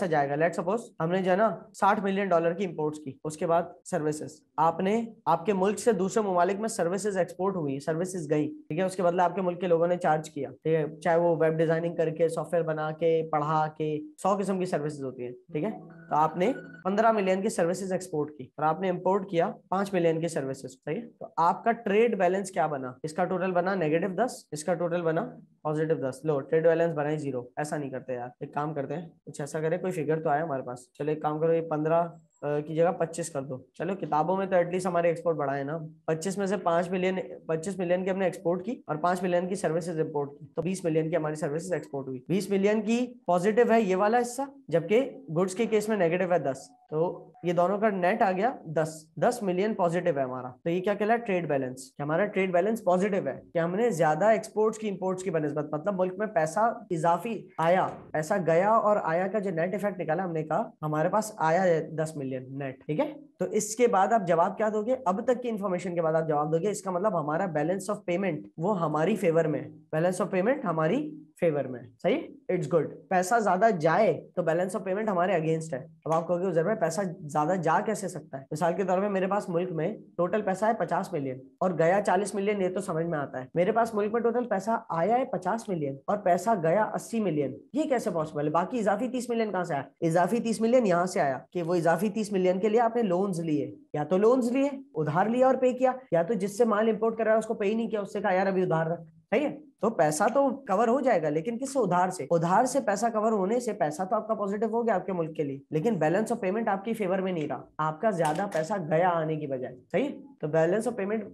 जाएगा, लेट सपोज हमने जो है ना $60 मिलियन की इंपोर्ट्स की, उसके बाद सर्विसेज, आपने आपके मुल्क से दूसरे ममालिक में सर्विसेज एक्सपोर्ट हुई, सर्विसेज गई, ठीक है, उसके बदले आपके मुल्क के लोगों ने चार्ज किया, ठीक है, चाहे वो वेब डिजाइनिंग करके, सॉफ्टवेयर बना के, पढ़ा के, 100 किस्म की सर्विसेज होती है, ठीक है। तो आपने 15 मिलियन की सर्विसेज एक्सपोर्ट की और आपने इंपोर्ट किया 5 मिलियन की सर्विसेज, सही है। तो आपका ट्रेड बैलेंस क्या बना, इसका टोटल बना -10, इसका टोटल बना +10। लो, ट्रेड बैलेंस बना ही 0। ऐसा नहीं करते यार, एक काम करते हैं, कुछ ऐसा करें, कोई फिगर तो आया हमारे पास। चलो एक काम करो, ये 15 की जगह 25 कर दो। चलो किताबों में तो एटलीस्ट हमारे एक्सपोर्ट बढ़ा है ना। 25 में से 25 मिलियन की हमने एक्सपोर्ट की और 5 मिलियन की सर्विसेज इंपोर्ट की, तो 20 मिलियन की हमारी सर्विसेज एक्सपोर्ट हुई। 20 मिलियन की पॉजिटिव है ये वाला हिस्सा, जबकि गुड्स के केस में नेगेटिव है 10, तो ये दोनों का नेट आ गया 10 मिलियन पॉजिटिव है हमारा। तो ये क्या कहलाए, ट्रेड बैलेंस। हमारा ट्रेड बैलेंस पॉजिटिव है कि हमने ज्यादा एक्सपोर्ट्स की इंपोर्ट्स की बनस्बत, मतलब मुल्क में पैसा इजाफी आया, पैसा गया और आया का जो नेट इफेक्ट निकाला, हमने कहा हमारे पास आया है 10 मिलियन नेट, ठीक है। तो इसके बाद आप जवाब क्या दोगे, अब तक की इंफॉर्मेशन के बाद आप जवाब दोगे, इसका मतलब हमारा बैलेंस ऑफ पेमेंट वो हमारी फेवर में, बैलेंस ऑफ पेमेंट हमारी फेवर में, सही, इट्स गुड। पैसा ज्यादा जाए तो बैलेंस ऑफ पेमेंट हमारे अगेंस्ट है। अब आप कहोगे उधर में पैसा ज्यादा जा कैसे सकता है। मिसाल के तौर पे मेरे पास मुल्क में टोटल पैसा है 50 मिलियन और गया 40 मिलियन, ये तो समझ में आता है। मेरे पास मुल्क में टोटल पैसा आया है 50 मिलियन और पैसा गया 80 मिलियन, ये कैसे पॉसिबल है। बाकी इजाफी 30 मिलियन कहां से आया, इजाफी 30 मिलियन यहां से आया कि वो इजाफी 30 मिलियन के लिए आपने लोन्स लिए, या तो लोन्स लिए, उधार लिया और पे किया, या तो जिससे माल इंपोर्ट कर रहा है उसको पे ही नहीं किया, उससे कहा यार अभी उधार रख, सही है। तो पैसा तो कवर हो जाएगा, लेकिन किससे, उधार से। उधार से पैसा कवर होने से पैसा तो आपका पॉजिटिव हो गया आपके मुल्क के लिए, लेकिन बैलेंस ऑफ पेमेंट आपकी फेवर में नहीं रहा, आपका ज्यादा पैसा गया आने की बजाय, सही। तो बैलेंस ऑफ पेमेंट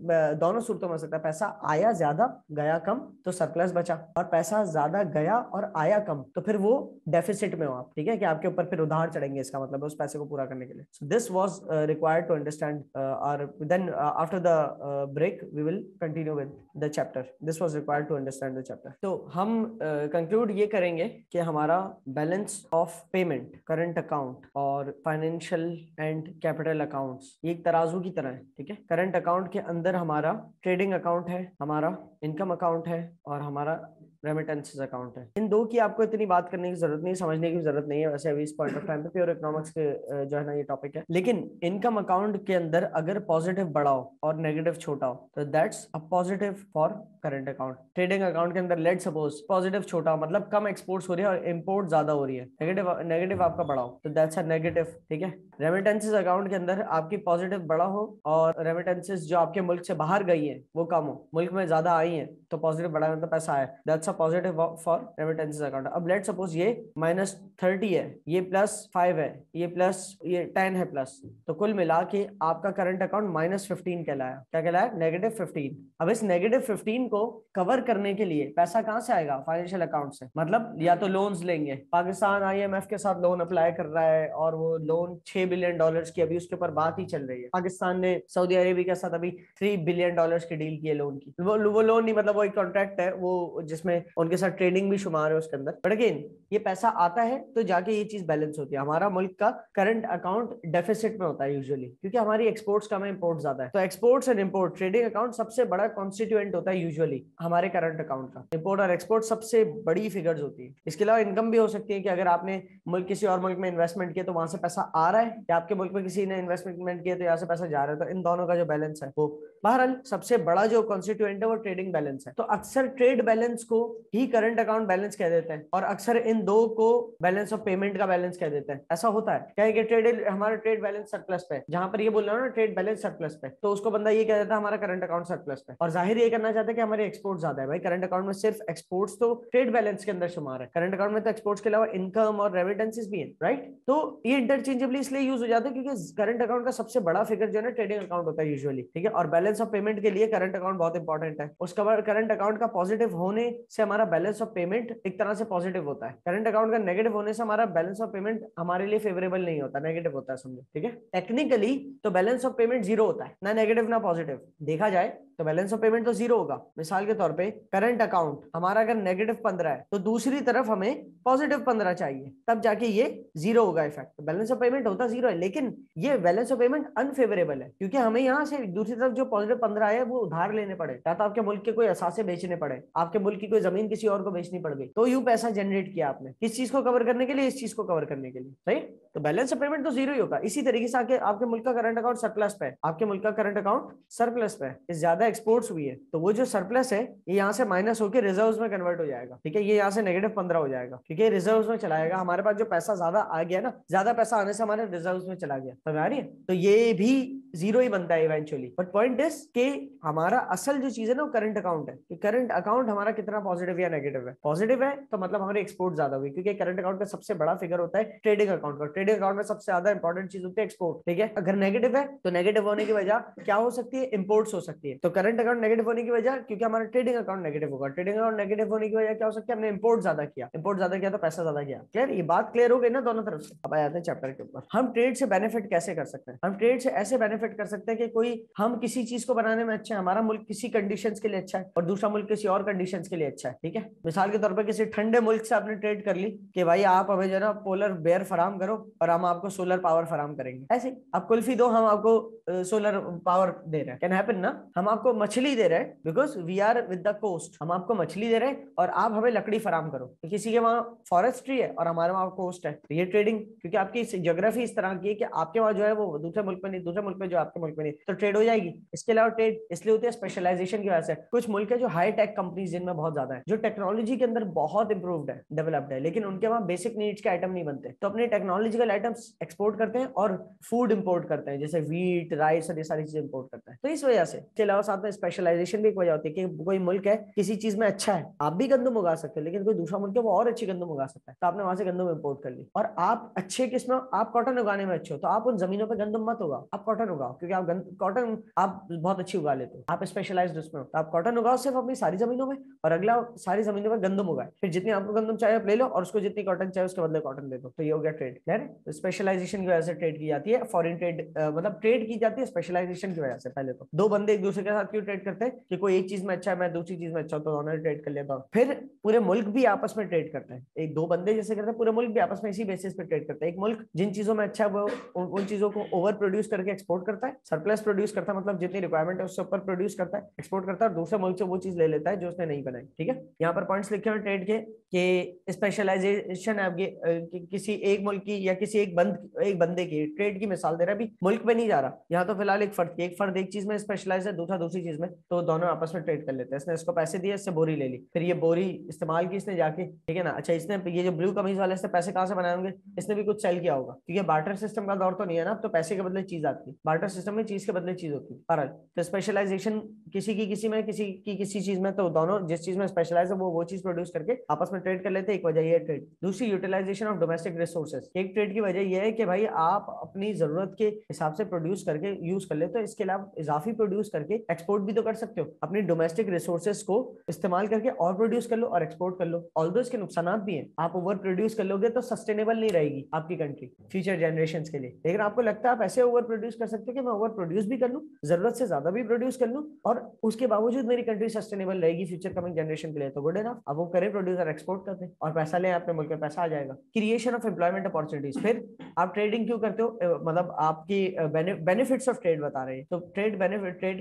दोनों सूरतों में हो सकता है, पैसा आया ज्यादा गया कम तो सरप्लस बचा, और पैसा ज्यादा गया और आया कम तो फिर वो डेफिसिट में हो आप, ठीक है, कि आपके ऊपर फिर उधार चढ़ेंगे, इसका मतलब उस पैसे को पूरा करने के लिए। So this was required to understand, और then after the break we will continue with the chapter. This was required to understand the chapter. तो हम कंक्लूड ये करेंगे कि हमारा balance of payment, current account और फाइनेंशियल एंड कैपिटल अकाउंट्स ये एक तराजू की तरह है, ठीक है। करंट अकाउंट के अंदर हमारा ट्रेडिंग अकाउंट है, हमारा इनकम अकाउंट है और हमारा रेमिटेंसेस अकाउंट है। इन दो की आपको इतनी बात करने की जरूरत नहीं, समझने की जरूरत नहीं है वैसे अभी इस पॉइंट ऑफ टाइम पे, प्योर इकोनॉमिक्स के जो है ना ये टॉपिक है। लेकिन इनकम अकाउंट के अंदर अगर पॉजिटिव बड़ा हो और नेगेटिव छोटा हो तो that's a positive for current account. Trading account के अंदर लेट सपोज पॉजिटिव छोटा हो, मतलब कम एक्सपोर्ट्स हो रही है और इंपोर्ट ज्यादा हो रही है, नेगेटिव आपका बड़ा हो तो दैट्स अ नेगेटिव, ठीक है। रेमिटेंसेस अकाउंट के अंदर आपकी पॉजिटिव बड़ा हो और रेमिटेंसेस जो आपके मुल्क से बाहर गई है वो कम हो, मुल्क में ज्यादा आई है तो पॉजिटिव बड़ा मतलब पैसा आया, that's a positive for remittances account. अब लेट सपोज ये -30 है, ये +5 है, ये 10 है प्लस, तो कुल मिला के आपका करंट अकाउंट -15 कहलाया। क्या कहलाया, -15। अब इस -15 को कवर करने के लिए पैसा कहां से आएगा, फाइनेंशियल अकाउंट से, मतलब या तो लोन्स लेंगे। पाकिस्तान IMF के साथ लोन अप्लाई कर रहा है और वो लोन $6 बिलियन की अभी उसके ऊपर बात ही चल रही है। पाकिस्तान ने सऊदी अरेबिया के साथ अभी $3 बिलियन की डील की है लोन की। वो लोन नहीं, मतलब वो एक कॉन्ट्रैक्ट है वो जिसमें उनके साथ ट्रेडिंग भी शुमार है उसके अंदर। बट अगेन ये पैसा आता है तो जाके ये चीज बैलेंस होती है। हमारा मुल्क का करंट अकाउंट डेफिसिट में होता है यूजुअली, क्योंकि हमारी एक्सपोर्ट्स कम है, इंपोर्ट ज्यादा है। तो exports and import, trading account सबसे बड़ा कॉन्स्टिट्यूएंट होता है यूजुअली हमारे करंट अकाउंट का। इंपोर्ट और एक्सपोर्ट सबसे बड़ी फिगर्स होती है। इसके अलावा इनकम भी हो सकती है कि अगर आपने मुल्क किसी और मुल्क में इन्वेस्टमेंट किया तो वहां से पैसा आ रहा है, या आपके मुल्क में किसी ने इन्वेस्टमेंट किया तो यहाँ से पैसा जा रहा है, तो इन दोनों का जो बैलेंस है वो बहरहाल सबसे बड़ा जो कॉन्स्टिट्यूएंट है वो ट्रेडिंग बैलेंस है। तो अक्सर ट्रेड बैलेंस को ही करंट अकाउंट बैलेंस कह देते हैं और अक्सर इन दो को बैलेंस ऑफ पेमेंट का बैलेंस कह देते हैं। ऐसा होता है क्या है कि हमारा ट्रेड बैलेंस सरप्लस पे, जहां पर ये बोल रहा हूँ ना ट्रेड बैलेंस सरप्लस पे, तो उसको बंदा ये कह देता है हमारा करंट अकाउंट सरप्लस पे, और जाहिर ये करना चाहता है कि हमारे एक्सपोर्ट ज्यादा है। भाई करंट अकाउंट में सिर्फ एक्सपोर्ट्स तो ट्रेड बैलेंस के अंदर शुमार है, करंट अकाउंट में तो एक्सपोर्ट्स के अलावा इनकम और रेमिटेंसेस भी है, राइट। तो ये इंटरचेंजेबली इसलिए यूज हो जाता है क्योंकि करंट अकाउंट का सबसे बड़ा फिगर जो है ना ट्रेडिंग अकाउंट होता है यूजुअली, ठीक है। और बैलेंस ऑफ पेमेंट के लिए करंट अकाउंट बहुत इंपॉर्टेंट है। उसका करंट अकाउंट का पॉजिटिव होने से हमारा बैलेंस ऑफ पेमेंट एक तरह से पॉजिटिव होता है। करंट अकाउंट का नेगेटिव होने से हमारा बैलेंस ऑफ पेमेंट हमारे लिए फेवरेबल नहीं होता, नेगेटिव होता है, समझो, ठीक है। टेक्निकली तो बैलेंस ऑफ पेमेंट 0 होता है, ना नेगेटिव ना पॉजिटिव। देखा जाए तो बैलेंस ऑफ पेमेंट तो 0 होगा। मिसाल के तौर पे करंट अकाउंट हमारा अगर -15 है तो दूसरी तरफ हमें +15 चाहिए, तब जाके ये 0 होगा इफेक्ट। तो बैलेंस ऑफ पेमेंट होता 0 है, लेकिन ये बैलेंस ऑफ पेमेंट अनफेवरेबल है क्योंकि हमें यहाँ से दूसरी तरफ जो +15 है वो उधार लेने पड़े, या तो आपके मुल्क के कोई असासे बेचने पड़े, आपके मुल्क की कोई जमीन किसी और को बेचनी पड़ गई, तो यूं पैसा जनरेट किया आपने, किस चीज को कवर करने के लिए, इस चीज को कवर करने के लिए, सही। तो बैलेंस ऑफ पेमेंट तो जीरो ही होगा। इसी तरीके से आपके मुल्क का करंट अकाउंट सरप्लस पे है, आपके मुल्क का करंट अकाउंट सरप्लस पे है, ज्यादा एक्सपोर्ट्स हुई है, तो वो जो सरप्लस है ये यहाँ से माइनस होकर रिजर्व्स में कन्वर्ट हो जाएगा, ठीक है। ये यहाँ से -15 हो जाएगा क्योंकि रिजर्व्स में चला जाएगा। हमारे पास जो पैसा ज्यादा आ गया ना, ज्यादा पैसा आने से हमारे रिजर्व्स में चला गया, समझ आ रही है। तो ये भी जीरो ही बनता है इवेंचुअली। बट पॉइंट इज कि हमारा असल जो चीज है ना वो करंट अकाउंट है, कि करंट अकाउंट हमारा कितना पॉजिटिव या नेगेटिव है। पॉजिटिव है तो मतलब हमारे एक्सपोर्ट ज्यादा हुई, क्योंकि करंट अकाउंट का सबसे बड़ा फिगर होता है ट्रेडिंग अकाउंट का। ट्रेडिंग अकाउंट में सबसे ज्यादा इंपॉर्टेंट चीज होती है एक्सपोर्ट, ठीक है। अगर नेगेटिव है तो नेगेटिव होने की वजह क्या हो सकती है, इंपोर्ट्स हो सकती है। तो करंट अकाउंट नेगेटिव होने की वजह, क्योंकि हमारा ट्रेडिंग अकाउंट नेगेटिव होगा। ट्रेडिंग अकाउंट नेगेटिव होने की वजह क्या हो सकती है, हमने इंपोर्ट ज्यादा किया, इंपोर्ट ज्यादा किया तो पैसा ज्यादा गया। क्लियर, ये बात क्लियर हो गई ना दोनों तरफ से। अब आते हैं चैप्टर के ऊपर। हम ट्रेड से बेनिफिट कैसे कर सकते हैं। हम ट्रेड से ऐसे बेनिफिट कर सकते हैं कि कोई हम किसी चीज को बनाने में अच्छा है, हमारा मुल्क किसी कंडीशंस के लिए अच्छा है और दूसरा मुल्क किसी और कंडीशंस के लिए अच्छा है, ठीक है। मिसाल के तौर पर किसी ठंडे मुल्क से आपने ट्रेड कर ली कि भाई आप हमें जो है ना पोलर बेयर फराम करो और हम आपको सोलर पावर फराम करेंगे। ऐसे आप कुल्फी दो, हम आपको सोलर पावर दे रहे हैं। कैन हैपन ना। हम आपको मछली दे रहे हैं because we are with the coast, हम आपको मछली दे रहे हैं और आप हमें लकड़ी फराम करो। तो किसी के वहां फॉरेस्ट्री है और हमारे वहां कोस्ट है, तो ये ट्रेडिंग, क्योंकि आपकी ज्योग्राफी इस तरह की है कि आपके वहां जो है वो दूसरे मुल्क में नहीं, दूसरे मुल्क में जो आपके मुल्क में नहीं, तो ट्रेड हो जाएगी। इसके अलावा ट्रेड इसलिए होती है स्पेशलाइजेशन की वजह से। कुछ मुल्क है जो हाई टेक कंपनीज जिनमें बहुत ज्यादा है, जो टेक्नोलॉजी के अंदर बहुत इंप्रूव्ड है, डेवलप्ड है, लेकिन उनके वहां बेसिक नीड्स के आइटम नहीं बनते, तो अपने टेक्नोलॉजिकल आइटम्स एक्सपोर्ट करते हैं और फूड इंपोर्ट करते हैं, जैसे वीट, राइस और ये सारी चीजें इंपोर्ट करते हैं। तो इस वजह से, इसके अलावा साथ में स्पेशलाइजेशन भी एक वजह होती है कि कोई मुल्क है किसी चीज में अच्छा है, आप भी गंदम उगा सकते हैं, लेकिन कोई दूसरा मुल्क है वो और अच्छी गंदम उगा सकता है, तो आपने वहां से गंदम इंपोर्ट कर ली। और आप अच्छे किस्म, आप कॉटन उगाने में अच्छे हो, तो आप उन जमीनों पर गंदम मत उगाओ, आप कॉटन उगाओ, क्योंकि आप कॉटन आप बहुत अच्छी उगा लेते हो, आप स्पेशलाइज्ड उसमें हो, तो आप कॉटन उगाओ सिर्फ अपनी सारी जमीनों में, और अगला सारी जमीनों में गंदम उगाए। फिर जितनी आपको गंदम चाहिए आप ले लो और उसको जितनी कॉटन चाहिए उसके बदले कॉटन दे दो। तो ये हो गया ट्रेड। क्लियर है। स्पेशलाइजेशन की वजह से ट्रेड की जाती है, फॉरेन ट्रेड मतलब ट्रेड की जाती है स्पेशलाइजेशन की वजह से। पहले तो दो बंदे एक दूसरे के साथ क्यों ट्रेड करते हैं कि कोई एक चीज में अच्छा है, मैं दूसरी चीज में अच्छा हूं, तो दोनों ट्रेड कर लेता हूं। फिर पूरे मुल्क भी आपस में ट्रेड करते हैं, एक दो बंदे जैसे करते हैं, पूरे मुल्क भी आपस में इसी बेसिस पे ट्रेड करते हैं। एक मुल्क जिन चीजों में अच्छा है वो उन चीजों को ओवर प्रोड्यूस करके एक्सपोर्ट करता है, सरप्लस प्रोड्यूस करता है, मतलब जितनी रिक्वायरमेंट है उससे ऊपर प्रोड्यूस करता है, एक्सपोर्ट करता है, और दूसरे मुल्क से वो चीज ले लेता है जो उसने नहीं बनाई। ठीक है, यहाँ पर पॉइंट्स लिखे हुए ट्रेड के कि स्पेशलाइजेशन है आपकी किसी एक मुल्क की या किसी एक बंदे की ट्रेड की मिसाल दे रहा है, अभी मुल्क पे नहीं जा रहा, यहाँ तो फिलहाल एक फर्द एक चीज में स्पेशलाइज है, दूसरा दूसरी चीज में, तो दोनों आपस में ट्रेड कर लेते हैं। इसने इसको पैसे दिए, इससे बोरी ले ली, फिर ये बोरी इस्तेमाल की इसने जाके, ठीक है ना। अच्छा, इसने ये जो ब्लू कमीज वाले इसने पैसे कहाँ से बनाए होंगे, इसने भी कुछ सेल किया होगा, क्योंकि बार्टर सिस्टम का दौर तो नहीं है ना, तो पैसे के बदले चीज आती है, बार्टर सिस्टम में चीज के बदले चीज होती है। तो स्पेशलाइजेशन किसी की किसी में, किसी की किसी चीज में, तो दोनों जिस चीज में स्पेशलाइज है वो चीज प्रोड्यूस करके आपस में ट्रेड कर लेते हैं। एक वजह ये है ट्रेड। दूसरी, यूटिलाइजेशन ऑफ डोमेस्टिक रिसोर्सेज। एक ट्रेड की वजह यह है कि भाई आप अपनी जरूरत के हिसाब से प्रोड्यूस करके यूज कर लेते हो, इसके अलावा इजाफी प्रोड्यूस करके एक्सपोर्ट भी तो कर सकते हो, अपनी डोमेस्टिक रिसोर्सेज को इस्तेमाल करके और प्रोड्यूस कर लो और एक्सपोर्ट कर लो। ऑल्दो इसके नुकसान भी हैं, आप ओवर प्रोड्यूस कर लोगे तो सस्टेनेबल नहीं रहेगी आपकी कंट्री फ्यूचर जनरेशन के लिए। लेकिन आपको लगता है आप ऐसे ओवर प्रोड्यूस कर सकते हो कि मैं ओवर प्रोड्यूस भी कर लूं, जरूरत से ज्यादा भी प्रोड्यूस कर लूं, और उसके बावजूद मेरी कंट्री सस्टेनेबल रहेगी फ्यूचर कमिंग जनरेशन के लिए, तो गुड है ना। अब वो करें प्रोड्यूस और एक्सपोर्ट करते हैं और पैसा ले, अपने मुल्क में पैसा आ जाएगा। Creation of employment opportunities. फिर आप ट्रेडिंग क्यों करते हो, मतलब आपकी बेनिफिट्स ऑफ ट्रेड बता रहे हैं। तो ट्रेड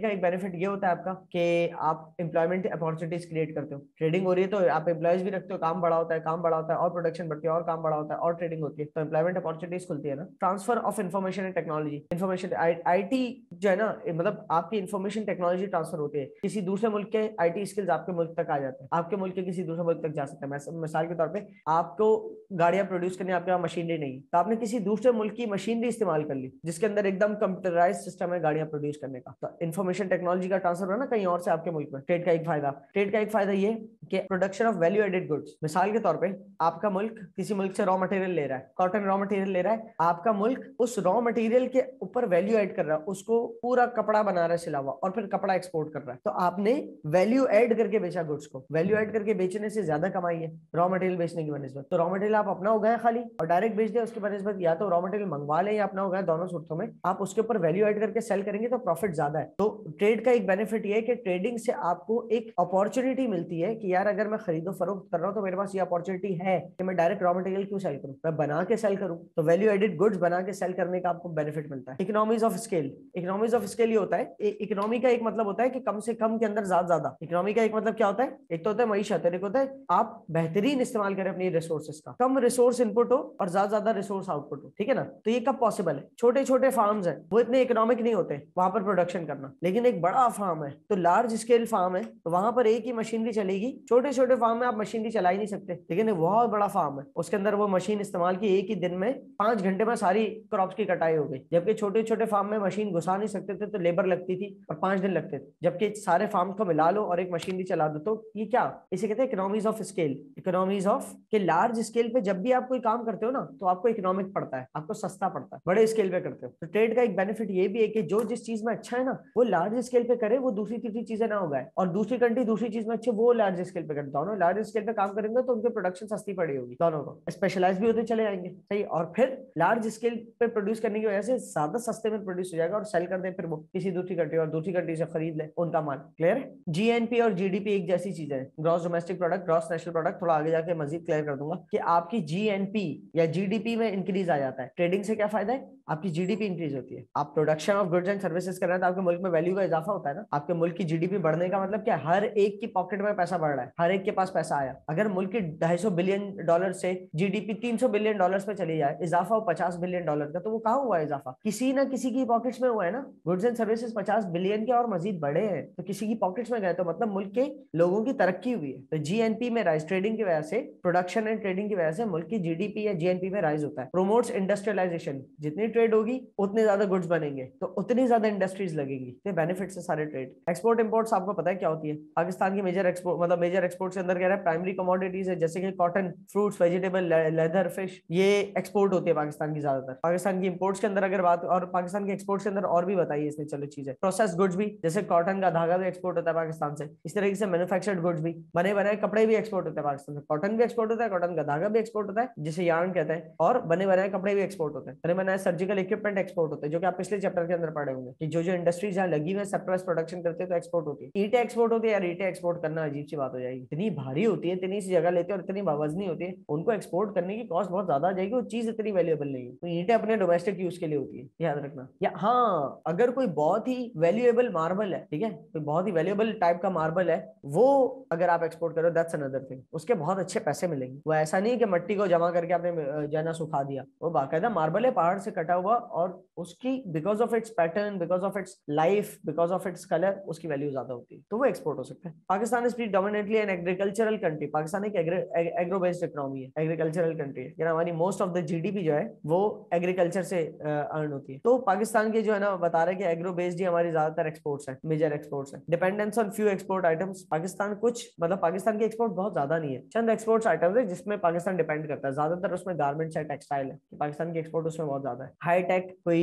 का एक बेनिफिट ये होता है आपका कि आप एम्प्लॉयमेंट अपॉर्चुनिटीज क्रिएट करते हो। ट्रेडिंग हो रही है तो आप एम्प्लॉयज भी रखते हो, काम बड़ा होता है, काम बड़ा होता है और प्रोडक्शन बढ़ती है और काम बड़ा होता है और ट्रेडिंग होती है, तो एम्प्लॉयमेंट अपॉर्चुनिटीज खुलती है ना। Transfer of information and technology. Information IT जो है ना, मतलब आपकी इन्फॉर्मेशन टेक्नोलॉजी ट्रांसफर होती है, किसी दूसरे मुल्क के आईटी स्किल्स आपके मुल्क तक आ जाते हैं, आपके मुल्क के किसी दूसरे मुल्क तक जा सकते हैं। मिसाल के तौर पे आपको गाड़ियां प्रोड्यूस करनी, आपके वहां मशीनरी नहीं, तो आपने किसी दूसरे मुल्क की मशीनरी इस्तेमाल कर ली जिसके अंदर एकदम कंप्यूटराइज सिस्टम है गाड़ियां प्रोड्यूस करने का, तो इन्फॉर्मेशन टेक्नोलॉजी का ट्रांसफर हो ना कहीं और से आपके मुल्क में। ट्रेड का एक फायदा ये कि production of value added goods. मिसाल के तौर पे आपका मुल्क किसी मुल्क से रॉ मटेरियल ले रहा है, कॉटन रॉ मटेरियल ले रहा है, आपका मुल्क उस रॉ मटेरियल के ऊपर वैल्यू ऐड कर रहा है, उसको पूरा कपड़ा बना रहा है सिला हुआ, और फिर कपड़ा एक्सपोर्ट कर रहा है, तो आपने वैल्यू ऐड करके बेचा गुड्स को। वैल्यू ऐड करके बेचने से ज्यादा कमाई है रॉ मटेरियल बेचने की बनस्बत। तो रॉ मटेरियल आप अपना उगाए खाली और डायरेक्ट बेच दे, उसके बनस्बत या तो रॉ मटेरियल मंगवा ले या अपना उगाए, दोनों सूरतों में आप उसके ऊपर वैल्यू ऐड करके सेल करेंगे तो प्रॉफिट ज्यादा है। तो ट्रेड का एक बेनिफिट ये है कि ट्रेडिंग से आपको एक अपॉर्चुनिटी मिलती है कि यार अगर मैं खरीदो फरोख्त कर रहा हूँ तो मेरे पास ये अपॉर्चुनिटी है कि मैं डायरेक्ट रॉ मटेरियल क्यों सेल करूं, मैं बना के सेल करूं, तो वैल्यू एडेड गुड्स बना के सेल करने का आपको बेनिफिट मिलता है। Economies of scale. Economies of scale ये होता है, इकोनॉमी का एक मतलब होता है कि कम से कम के अंदर ज्यादा। इकोनॉमी का एक मतलब क्या होता है, एक तो होता है मईशत, एक होता है आप बेहतरीन इस्तेमाल करें अपनी रिसोर्सेज का, कम रिसोर्स इनपुट हो और ज्यादा रिसोर्स आउटपुट हो, ठीक है ना। तो ये कब पॉसिबल है? छोटे छोटे फार्म्स हैं, वो इतने इकोनॉमिक नहीं होते वहां पर प्रोडक्शन करना, लेकिन एक बड़ा फार्म है तो लार्ज स्केल फार्म है तो वहां पर एक ही मशीनरी चलेगी। छोटे छोटे फार्म में आप मशीनरी चला ही नहीं सकते, लेकिन एक बहुत बड़ा फार्म है उसके अंदर वो मशीन इस्तेमाल की, एक ही दिन में 5 घंटे में सारी क्रॉप्स की कटाई हो गई। जबकि छोटे छोटे फार्म में मशीन घुसा नहीं सकते थे तो लेबर लगती थी और 5 दिन लगते थे, जबकि सारे फार्म को मिला लो और एक मशीनरी चला दो। तो ये क्या, इसे कहते हैं economies of scale. Economies of के लार्ज स्केल पे जब भी आप कोई काम करते हो ना तो आपको इकोनॉमिक पड़ता है, आपको सस्ता पड़ता है, बड़े स्केल पे करते हो। तो ट्रेड का एक बेनिफिट ये भी है कि जो जिस चीज में अच्छा है ना वो लार्ज स्केल पे करे, वो दूसरी तीसरी चीजें ना उगाए, और दूसरी कंट्री दूसरी चीज में अच्छे वो लार्ज स्केल पे करे। दोनों लार्ज स्केल पे काम करेंगे तो उनकी प्रोडक्शन सस्ती पड़ी होगी, दोनों को स्पेशलाइज भी होते चले जाएंगे, सही। और फिर लार्ज स्केल पे प्रोड्यूस करने की वजह से ज्यादा सस्ते में प्रोड्यूस हो जाएगा और सेल कर दे फिर वो किसी दूसरी कंट्री, और दूसरी कंट्री से खरीद ले उनका माल। क्लियर है? जीएनपी और जीडीपी एक जैसी चीज है, gross domestic product, gross national product. थोड़ा आगे जाके मजीद क्लियर कर दूंगा कि आपकी जीएनपी या जीडीपी में इंक्रीज आ जाता है। ट्रेडिंग से क्या फायदा है? आपकी जीडीपी इंक्रीज होती है। आप production of goods and services कर रहे हैं तो आपके मुल्क में वैल्यू का इजाफा होता है ना। आपके मुल्क की जीडीपी बढ़ने का मतलब क्या? हर एक की पॉकेट में पैसा बढ़ रहा है, हर एक के पास पैसा आया। अगर मुल्क की 250 बिलियन डॉलर से जीडीपी 300 बिलियन डॉलर पे चली जाए, इजाफा हो 50 बिलियन डॉलर का, तो वो कहाँ हुआ है इजाफा? किसी ना किसी की पॉकेट्स में हुआ है ना। गुड्स एंड सर्विसेज 50 बिलियन के और मजीद बढ़े हैं तो किसी की पॉकेट्स में गए, तो मतलब मुल्क के लोगों की तरक्की हुई है। तो जीएनपी में राइज, ट्रेडिंग की वजह से, प्रोडक्शन एंड ट्रेडिंग की वजह से मुल्क की जीडीपी या जीएनपी में राइज होता है। प्रोमोट्स इंडस्ट्रियलाइजेशन, जितनी ट्रेड होगी उतने ज्यादा गुड्स बनेंगे तो उतनी ज्यादा इंडस्ट्रीज लगेंगी। ये बेनिफिट्स है सारे ट्रेड। एक्सपोर्ट इंपोर्ट्स आपको पता है क्या होती है? पाकिस्तान की मेजर एक्सपोर्ट, मतलब मेजर एक्सपोर्ट से अंदर कह रहा है प्राइमरी कमोडिटीज है, जैसे कि cotton, fruits, vegetable, leather, fish, ये एक्सपोर्ट होती है पाकिस्तान की ज्यादातर। पाकिस्तान की इंपोर्ट्स के अंदर अगर बात, और पाकिस्तान के एक्सपोर्ट्स के अंदर और भी बताइए इसने, चलो चीजें, प्रोसेस गुड्स भी, जैसे कॉटन का धागा भी एक्सपोर्ट होता है पाकिस्तान से। इस तरीके से मैन्युफैक्चर्ड गुड्स भी, बने बनाए कपड़े भी एक्सपोर्ट होते हैं पाकिस्तान से। कॉटन भी एक्सपोर्ट होता है, कॉटन का धागा भी एक्सपोर्ट होता है जिसे यार्न कहते हैं, और बने बनाए कपड़े भी एक्सपोर्ट होते हैं। बने बनाए सर्जिकल इक्विपमेंट एक्सपोर्ट होते हैं, जो कि आप पिछले चैप्टर के अंदर पढ़े होंगे कि जो जो इंडस्ट्रीज यहाँ लगी हुई सरप्लस प्रोडक्शन करते हैं तो एक्सपोर्ट होती है। ईंटें एक्सपोर्ट होती है यार, ईंटें एक्सपोर्ट करना अजीब सी बात हो जाएगी, इतनी भारी होती है, इतनी सी जगह लेते हैं और इतनी वजनी होती है, उनको एक्सपोर्ट करने की कॉस्ट बहुत ज्यादा आ जाएगी, वो चीज इतनी वैल्यूएबल नहीं है। तो ईंटें अपने डोमेस्टिक यूज के लिए होती है, याद रखना। या हाँ, अगर कोई बहुत ही वैल्यूएबल मार्बल है, ठीक है, कोई बहुत ही वैल्यूएबल टाइप का मार्बल है, वो अगर आप एक्सपोर्ट करो, दैट्स अनदर थिंग, उसके बहुत अच्छे पैसे मिलेंगे। वो ऐसा नहीं कि मट्टी को जमा करके आपने जाना सुखा दिया, वो बाकायदा मार्बल है, पहाड़ से कटा हुआ, और उसकी because of its pattern, because of its life, because of its colour, उसकी वैल्यू ज्यादा होती है, तो वो एक्सपोर्ट हो सकता है। Pakistan is predominantly an agricultural country. Pakistan एक एग्रो बेस्ड इकोनॉमी है, एग्रीकल्चरल कंट्री है। हमारी मोस्ट ऑफ द जीडीपी जो है वो एग्रीकल्चर से अर्न होती है। तो पाकिस्तान के जो है ना बता रहे कि एग्रो बेस्ड ही हमारी ज्यादातर एक्सपोर्ट्स है, मेजर एक्सपोर्ट्स है। Dependence on few export items. Pakistan कुछ, मतलब पाकिस्तान की एक्सपोर्ट बहुत ज्यादा नहीं है, चंद एक्सपोर्ट्स आइटम्स है जिसमें पाकिस्तान डिपेंड करता है, ज्यादातर उसमें गारमेंट्स है, टेक्सटाइल है, पाकिस्तान की एक्सपोर्ट उसमें बहुत ज्यादा है। हाई टेक कोई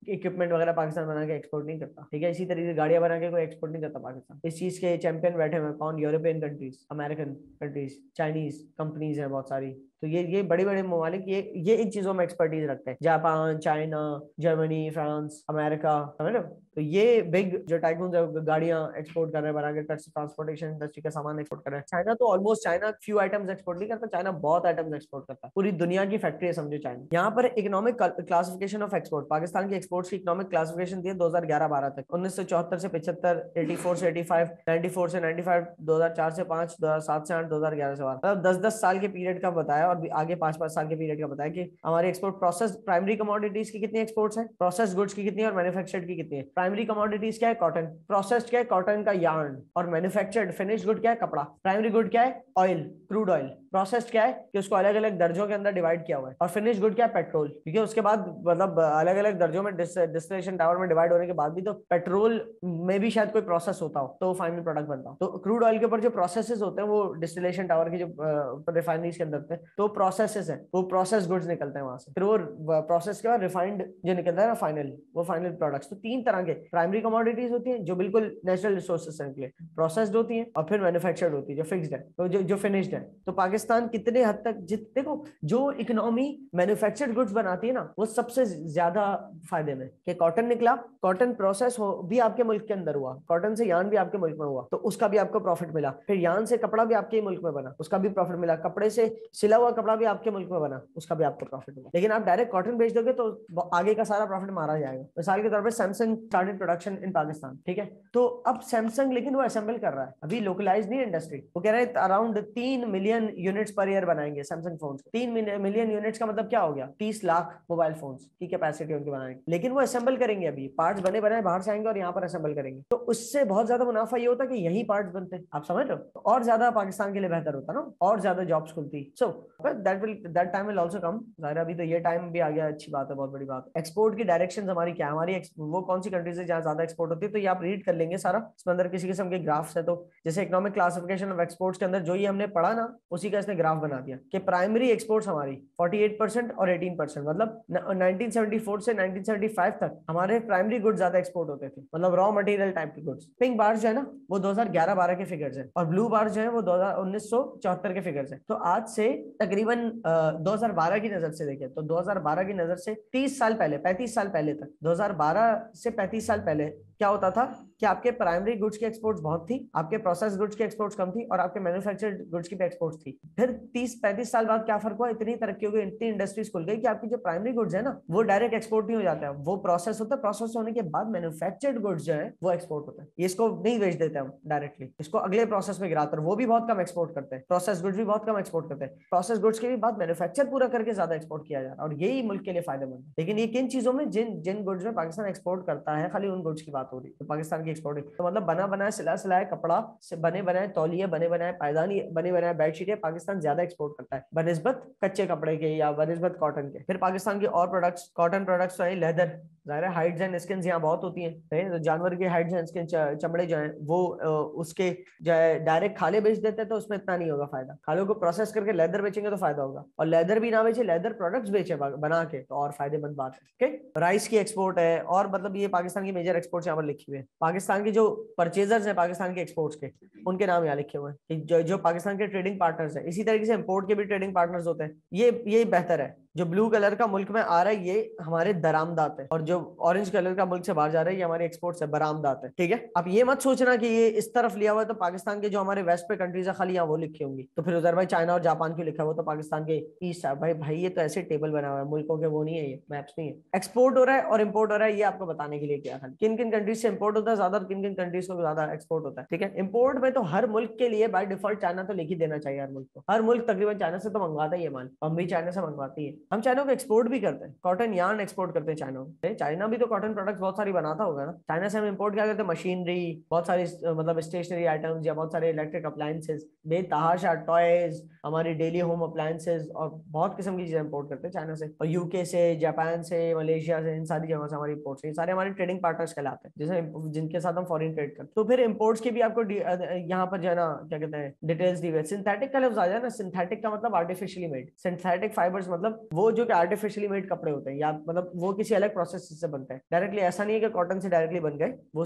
इक्विपमेंट वगैरह पाकिस्तान बना के एक्सपोर्ट नहीं करता, ठीक है। इसी तरीके से गाड़ियां बना के कोई एक्सपोर्ट नहीं करता पाकिस्तान। इस चीज के चैंपियन बैठे हुए कौन? European countries, American countries, Chinese companies हैं बहुत सारी। तो ये बड़े बड़े ममालिक ये इन चीजों में एक्सपर्टीज रखते हैं, Japan, China, Germany, France, America, समझ लो। तो ये बिग जो टाइकून्स है गाड़ियां एक्सपोर्ट कर रहे हैं, बना के ट्रांसपोर्टेशन इंडस्ट्री का सामान एक्सपोर्ट कर रहे हैं। चाइना तो almost, China few items export नहीं करता, चाइना बहुत आइटम्स एक्सपोर्ट करता है, पूरी दुनिया की फैक्ट्री है समझो चाइना। यहाँ पर economic classification of export, Pakistan की एक्सपोर्ट्स की इकोनॉमिक क्लासिफिकेशन दी है 2011-12 तक, 1974 से 75, 84 से 85, 94 से 95, 2004 से 5, 2007 से 8, 2011 से 12, मतलब 10-10 साल के पीरियड का बताया, और आगे 5-5 साल के पीरियड का बताया कि हमारी एक्सपोर्ट प्रोसेस, प्राइमरी कमोडिटीज की कितनी एक्सपोर्ट्स है, प्रोसेस गुड्स की कितनी है, और मैन्युफैक्चर्ड की कितनी है। प्राइमरी कमोडिटीज क्या है? कॉटन। प्रोसेस्ड क्या है? कॉटन का यार्न। और मैन्युफैक्चर्ड फिनिश गुड क्या है? कपड़ा। प्राइमरी गुड क्या है? Oil, crude oil. प्रोसेस्ड क्या है कि उसको अलग अलग दर्जों के अंदर डिवाइड किया हुआ है। और फिनिश गुड क्या है? पेट्रोल, क्योंकि उसके बाद मतलब अलग अलग दर्जों में डिस्टिलेशन टावर में डिवाइड होने के बाद भी तो पेट्रोल में भी शायद कोई प्रोसेस होता हो तो फाइनल प्रोडक्ट बनता हो। तो क्रूड ऑयल के ऊपर जो प्रोसेसेस होते हैं वो डिस्टिलेशन टावर के जो रिफाइनरीज के अंदर थे, तो प्रोसेसेस है, वो प्रोसेस गुड्स निकलते हैं वहां से। फिर वो प्रोसेस के बाद रिफाइंड जो निकलता है ना फाइनल, वो फाइनल प्रोडक्ट्स। तो 3 तरह के प्राइमरी कमोडिटीज होती हैं जो बिल्कुल नेचुरल रिसोर्सेज से निकले, प्रोसेस्ड होती हैं, और फिर मैन्युफैक्चर्ड होती है जो फिक्स्ड है, तो जो फिनिश्ड है। तो पाकिस्तान पाकिस्तान कितने हद तक देखो, जो इकोनॉमी मैन्युफैक्चर्ड गुड्स बनाती है ना, वो सबसे ज्यादा फायदे में। कि कॉटन निकला, कॉटन प्रोसेस हो भी आपके मुल्क के अंदर हुआ, कॉटन से यान भी आपके मुल्क में हुआ, तो उसका भी आपको प्रॉफिट मिला। फिर यान से कपड़ा भी आपके मुल्क में बना, उसका भी प्रॉफिट मिला। कपड़े से सिला हुआ कपड़ा भी आपके मुल्क में बना, उसका भी आपको प्रॉफिट मिला। लेकिन आप डायरेक्ट कॉटन बेच दोगे तो आगे का सारा प्रॉफिट मारा जाएगा। मिसाल के तौर पर Samsung started production in Pakistan, ठीक है, तो अब सैमसंग लेकिन वो असेंबल कर रहा है, अभी लोकलाइज नहीं इंडस्ट्री। वो कह रहे हैं around 3 million units per year बनाएंगे सैमसंग फोन। 3 मिलियन यूनिट्स का मतलब क्या हो गया, 30 लाख मोबाइल फोन की कैपेसिटी उनकी बनाने की। लेकिन वो असेंबल करेंगे, अभी पार्ट्स बने बनाए बाहर से आएंगे और यहाँ पर असेंबल करेंगे, तो उससे बहुत ज्यादा मुनाफा ये होता है कि यही पार्ट्स बनते हैं। आप समझ रहे हो, तो और ज्यादा पाकिस्तान के लिए बेहतर होता ना, और ज्यादा जॉब्स खुलती। So that time will also come. जाहिर अभी तो ये टाइम भी आ गया, अच्छी बात है, बहुत बड़ी बात है। एक्सपोर्ट की डायरेक्शन हमारी क्या, हमारी वो कौन सी कंट्रीज है जहाँ ज्यादा एक्सपोर्ट होती है, तो ये आप रीड कर लेंगे सारा, इसमें अंदर किसी किस्म के ग्राफ्स है। तो जैसे इकोनॉमिक क्लासिफिकेशन ऑफ एक्सपोर्ट्स के अंदर जो ये हमने पढ़ा ना, उसी का इसने ग्राफ बना दिया कि प्राइमरी एक्सपोर्ट्स हमारी 48% और 18%, मतलब 1974 से 1975 तक हमारे प्राइमरी गुड्स ज्यादा एक्सपोर्ट होते थे, मतलब रॉ मटेरियल टाइप के गुड्स। पिंक बार जो है ना, वो 2011-12 के फिगर्स है, और ब्लू बार जो है वो 1974 के फिगर्स है। तो आज से तकरीबन 2012 की नजर से देखें तो 2012 की नजर से 30 साल पहले, 35 साल पहले तक, 2012 से 35 साल पहले क्या होता था कि आपके प्राइमरी गुड्स की एक्सपोर्ट्स बहुत थी, आपके प्रोसेस गुड्स की एक्सपोर्ट्स कम थी, और आपके मैन्युफैक्चर्ड गुड्स की भी एक्सपोर्ट्स थी। फिर 30-35 साल बाद क्या फर्क हुआ, इतनी तरक्की हो गई, इतनी इंडस्ट्रीज खुल गई कि आपकी जो प्राइमरी गुड्स है ना, वो डायरेक्ट एक्सपोर्ट नहीं हो जाता है, वो प्रोसेस होता है, प्रोसेस होने के बाद मैन्युफैक्चर्ड गुड्स जो है वो एक्सपोर्ट होता है। इसको नहीं बेच देते हम डायरेक्टली, इसको अगले प्रोसेस में गिराते हैं, वो भी बहुत कम एक्सपोर्ट करते हैं, प्रोसेस गुड्स भी बहुत कम एक्सपोर्ट करते हैं। प्रोसेस गुड्स के भी बाद मैन्युफैक्चर पूरा करके ज्यादा एक्सपोर्ट किया जा रहा है, और यही मुल्क के लिए फायदेमंद है। लेकिन ये किन चीजों में, जिन जिन गुड्स में पाकिस्तान एक्सपोर्ट करता है, खाली उन गुड्स की बात हो रही है। तो पाकिस्तान की एक्सपोर्ट, तो मतलब बना बनाया सिला सिलाया कपड़ा से बने बनाए तौलिए, बने बनाए पायदानी, बने बनाए बेडशीट, पाकिस्तान ज्यादा एक्सपोर्ट करता है बनिस्बत कच्चे कपड़े के या बनिस्बत कॉटन के। फिर पाकिस्तान की और प्रोडक्ट्स, कॉटन प्रोडक्ट्स, तो लेदर, जाहिर है हाइड्स एंड स्किन यहाँ बहुत होती हैं, तो जानवर की हाइड्स एंड स्किन, चमड़े जो है वो उसके जो है डायरेक्ट खाले बेच देते हैं, तो उसमें इतना नहीं होगा फायदा। खालों को प्रोसेस करके लेदर बेचेंगे तो फायदा होगा, और लेदर भी ना बेचे, लेदर प्रोडक्ट्स बेचे बना के, तो और फायदेमंद बात है। ओके, राइस की एक्सपोर्ट है, और मतलब ये पाकिस्तान की मेजर एक्सपोर्ट्स यहाँ पर लिखी हुई है। पाकिस्तान की जो परचेजर्स हैं पाकिस्तान के एक्सपोर्ट्स के, उनके नाम यहाँ लिखे हुए हैं, जो पाकिस्तान के ट्रेडिंग पार्टनर्स हैं। इसी तरीके से इंपोर्ट के भी ट्रेडिंग पार्टनर्स होते हैं। ये बेहतर है, जो ब्लू कलर का मुल्क में आ रहा है ये हमारे दरामदात है, और जो ऑरेंज कलर का मुल्क से बाहर जा रहा है ये हमारे एक्सपोर्ट्स है, बरामदात है। ठीक है, अब ये मत सोचना कि ये इस तरफ लिया हुआ है तो पाकिस्तान के जो हमारे वेस्ट पे कंट्रीज है खाली यहाँ वो लिखी होंगी, तो फिर उधर भाई चाइना और जापान क्यों लिखा है, वो तो पाकिस्तान के ईस्ट है। भाई ये तो ऐसे टेबल बना हुआ है मुल्कों के, वो नहीं है, ये मैप्स नहीं है। एक्सपोर्ट हो रहा है और इम्पोर्ट हो रहा है, ये आपको बताने के लिए क्या है, किन किन कंट्रीज से इम्पोर्ट होता है ज्यादा, किन किन कंट्रीज को ज्यादा एक्सपोर्ट होता है। ठीक है, इम्पोर्ट में तो हर मुल्क के लिए बाय डिफॉल्ट चाइना तो लिख ही देना चाहिए, हर मुल्क को। हर मुल्क तकरीबन चाइना से तो मंगवाता ही है माल, हम भी चाइना से मंगवाती है। हम चाइना को एक्सपोर्ट भी करते हैं, कॉटन यार्न एक्सपोर्ट करते हैं चाइना को। चाइना भी तो कॉटन प्रोडक्ट्स बहुत सारी बनाता होगा ना। चाइना से हम इंपोर्ट क्या करते हैं, मशीनरी, बहुत सारी मतलब स्टेशनरी आइटम्स, या बहुत सारे इलेक्ट्रिक अप्लायंसेज, बेतहाशा टॉयज, हमारी डेली होम अप्लायंसेज, और बहुत किस्म की चीजें इंपोर्ट करते हैं चाइना से, और यूके से, जापान से, मलेशिया से, इन सारी जगहों से हमारी इंपोर्ट से। सारे हमारे ट्रेडिंग पार्टनर्स कहलाते हैं, जैसे जिनके साथ हम फॉरेन ट्रेड करते हैं। तो फिर इंपोर्ट्स की भी आपको यहाँ पर जो है ना क्या कहते हैं डिटेल्स दी हुई है। सिंथेटिक का लफ्ज आ जाए ना, सिंथेटिक का मतलब आर्टिफिशियली मेड, सिंथेटिक फाइबर्स मतलब वो जो कि आर्टिफिशियली मेड कपड़े होते हैं, या मतलब वो किसी अलग प्रोसेस से बनते हैं, डायरेक्टली ऐसा नहीं है कि कॉटन से डायरेक्टली बन गए वो।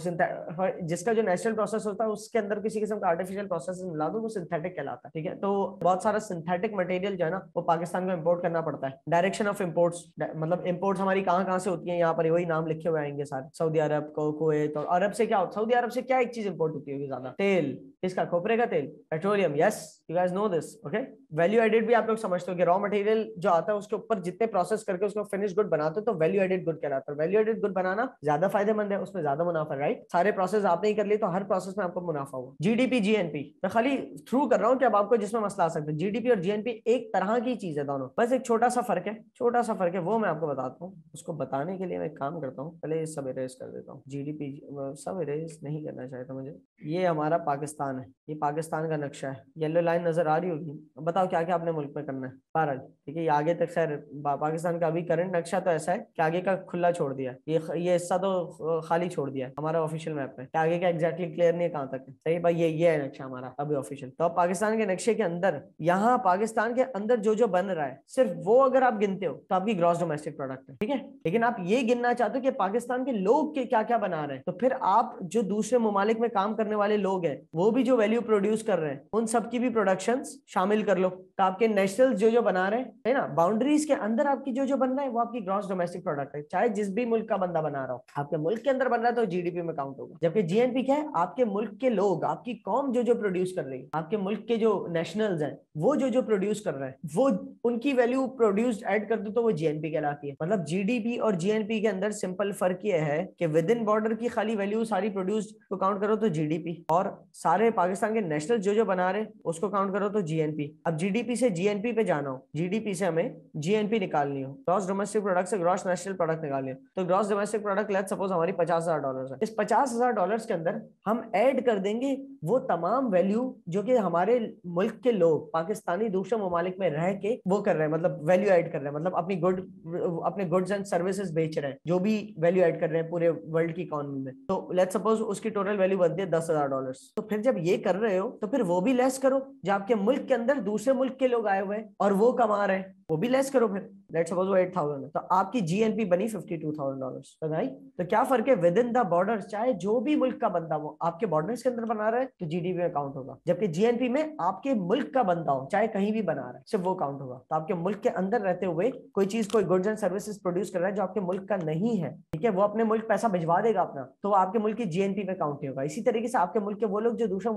जिसका जो नेचुरल प्रोसेस होता है उसके अंदर किसी किस्म का आर्टिफिशियल प्रोसेस मिला दो, वो सिंथेटिक कहलाता है। ठीक है, तो बहुत सारा सिंथेटिक मटेरियल जो है ना वो पाकिस्तान को इंपोर्ट करना पड़ता है। डायरेक्शन ऑफ इंपोर्ट्स, मतलब इंपोर्ट्स हमारी कहाँ कहाँ से होती है, यहाँ पर वही नाम लिखे हुए आएंगे सारे, सऊदी अरब, कुवैत। और अरब से क्या होता है, सऊदी अरब से क्या एक चीज इंपोर्ट होती होगी ज्यादा, तेल, इसका खोपरे का तेल, petroleum. Yes, you guys know this. Okay, value added भी आप लोग समझते हो कि रॉ मटेरियल जो आता है उसके ऊपर जितने प्रोसेस करके उसको फिनिश गुड बनाते हो तो वैल्यू एडेड गुड कहलाता है। वैल्यू एडेड गुड बनाना ज्यादा फायदेमंद है, उसमें ज्यादा मुनाफा, राइट। सारे प्रोसेस आपने ही कर लिए तो हर प्रोसेस में आपको मुनाफा हुआ। जीडीपी, जीएनपी मैं खाली थ्रू कर रहा हूँ कि अब आपको जिसमें मसला आ सकता है। जीडीपी और जीएनपी एक तरह की चीज है दोनों, बस एक छोटा सा फर्क है, छोटा सा फर्क है, वो मैं आपको बताता हूँ। उसको बताने के लिए मैं काम करता हूँ, पहले सब इरेज कर देता हूँ। जीडीपी सब इरेज नहीं करना चाहता मुझे। ये हमारा पाकिस्तान है, ये पाकिस्तान का नक्शा है, येलो लाइन नजर आ रही होगी। बताओ क्या क्या अपने मुल्क में करना है। बहरहाल ठीक है, ये आगे तक सर पाकिस्तान का अभी करंट नक्शा तो ऐसा है कि आगे का खुला छोड़ दिया, ये हिस्सा तो खाली छोड़ दिया है हमारा ऑफिशियल मैप में, आगे का एग्जैक्टली क्लियर नहीं है कहाँ तक है। सही भाई, ये है नक्शा हमारा अभी ऑफिशियल। तो पाकिस्तान के नक्शे के अंदर, यहाँ पाकिस्तान के अंदर जो जो बन रहा है सिर्फ वो अगर आप गिनते हो तो आपकी ग्रॉस डोमेस्टिक प्रोडक्ट है। ठीक है, लेकिन आप ये गिनना चाहते हो कि पाकिस्तान के लोग के क्या क्या बना रहे हैं, तो फिर आप जो दूसरे ममालिक में काम करने करने वाले लोग हैं वो भी जो वैल्यू प्रोड्यूस कर रहे हैं उन सबकी भी प्रोडक्शंस शामिल कर लो। तो आपके नेशनल जो बना रहे हैं है ना, बाउंड्रीज के अंदर आपकी जो बन रहा है वो आपकी ग्रॉस डोमेस्टिक प्रोडक्ट है, चाहे जिस भी मुल्क का बंदा बना रहा हो, आपके मुल्क के अंदर बन रहा है तो जीडीपी में काउंट होगा। जबकि जीएनपी क्या है, आपके मुल्क के लोग, आपकी कौम जो प्रोड्यूस कर रही है, आपके मुल्क के जो नेशनल्स हैं वो जो प्रोड्यूस कर रहे हैं वो उनकी वैल्यू प्रोड्यूस्ड ऐड कर दो तो वो जीएनपी कहलाती है। मतलब जीडीपी और जीएनपी के अंदर सिंपल फर्क ये है कि विद इन बॉर्डर की खाली वैल्यू सारी प्रोड्यूस्ड को काउंट करो तो जीडीपी, और सारे पाकिस्तान के नेशनल जो बना रहे उसको काउंट करो तो जीएनपी। अब जीडीपी से जीएनपी पे जाना हो, जीडीपी से हमें जीएनपी निकालनी हो, ग्रॉस डोमेस्टिक प्रोडक्ट से ग्रॉस नेशनल प्रोडक्ट निकालनी हो, तो gross domestic product let's suppose हमारी $50,000 है। इस $50,000 के अंदर हम ऐड कर देंगे वो तमाम वैल्यू जो कि हमारे मुल्क के लोग पाकिस्तानी दूसरे ममालिक में रह के वो कर रहे हैं, मतलब वैल्यू ऐड कर रहे हैं, मतलब अपने गुड्स एंड सर्विसेज बेच रहे हैं, जो भी वैल्यू ऐड कर रहे हैं पूरे वर्ल्ड की इकोनॉमी में। तो लेट्स सपोज उसकी टोटल वैल्यू बनती है $10,000। तो फिर जब ये कर रहे हो तो फिर वो भी लेस करो जो आपके मुल्क के अंदर दूसरे मुल्क के लोग आए हुए हैं और वो कमा रहे हैं, वो भी लेस करो। फिर लेट्स सपोज वो 8,000 है तो आपकी जीएनपी बनी $52,000। तो भाई तो क्या फर्क है, विद इन द बॉर्डर चाहे जो भी मुल्क का बंदा हो आपके बॉर्डर्स के अंदर बना रहा है तो जीडीपी में काउंट होगा, जबकि जीएनपी में आपके मुल्क का बंदा हो चाहे कहीं भी बना रहा है सिर्फ वो काउंट होगा। तो आपके मुल्क के अंदर रहते हुए कोई चीज, कोई गुड्स एंड सर्विसेज प्रोड्यूस कर रहा है जो आपके मुल्क का नहीं है, ठीक है, वो अपने मुल्क पैसा भिजवा देगा अपना, तो वो आपके मुल्क की जीएनपी में काउंट होगा। इसी तरीके से आपके मुल्क के वो लोग जो दूसरे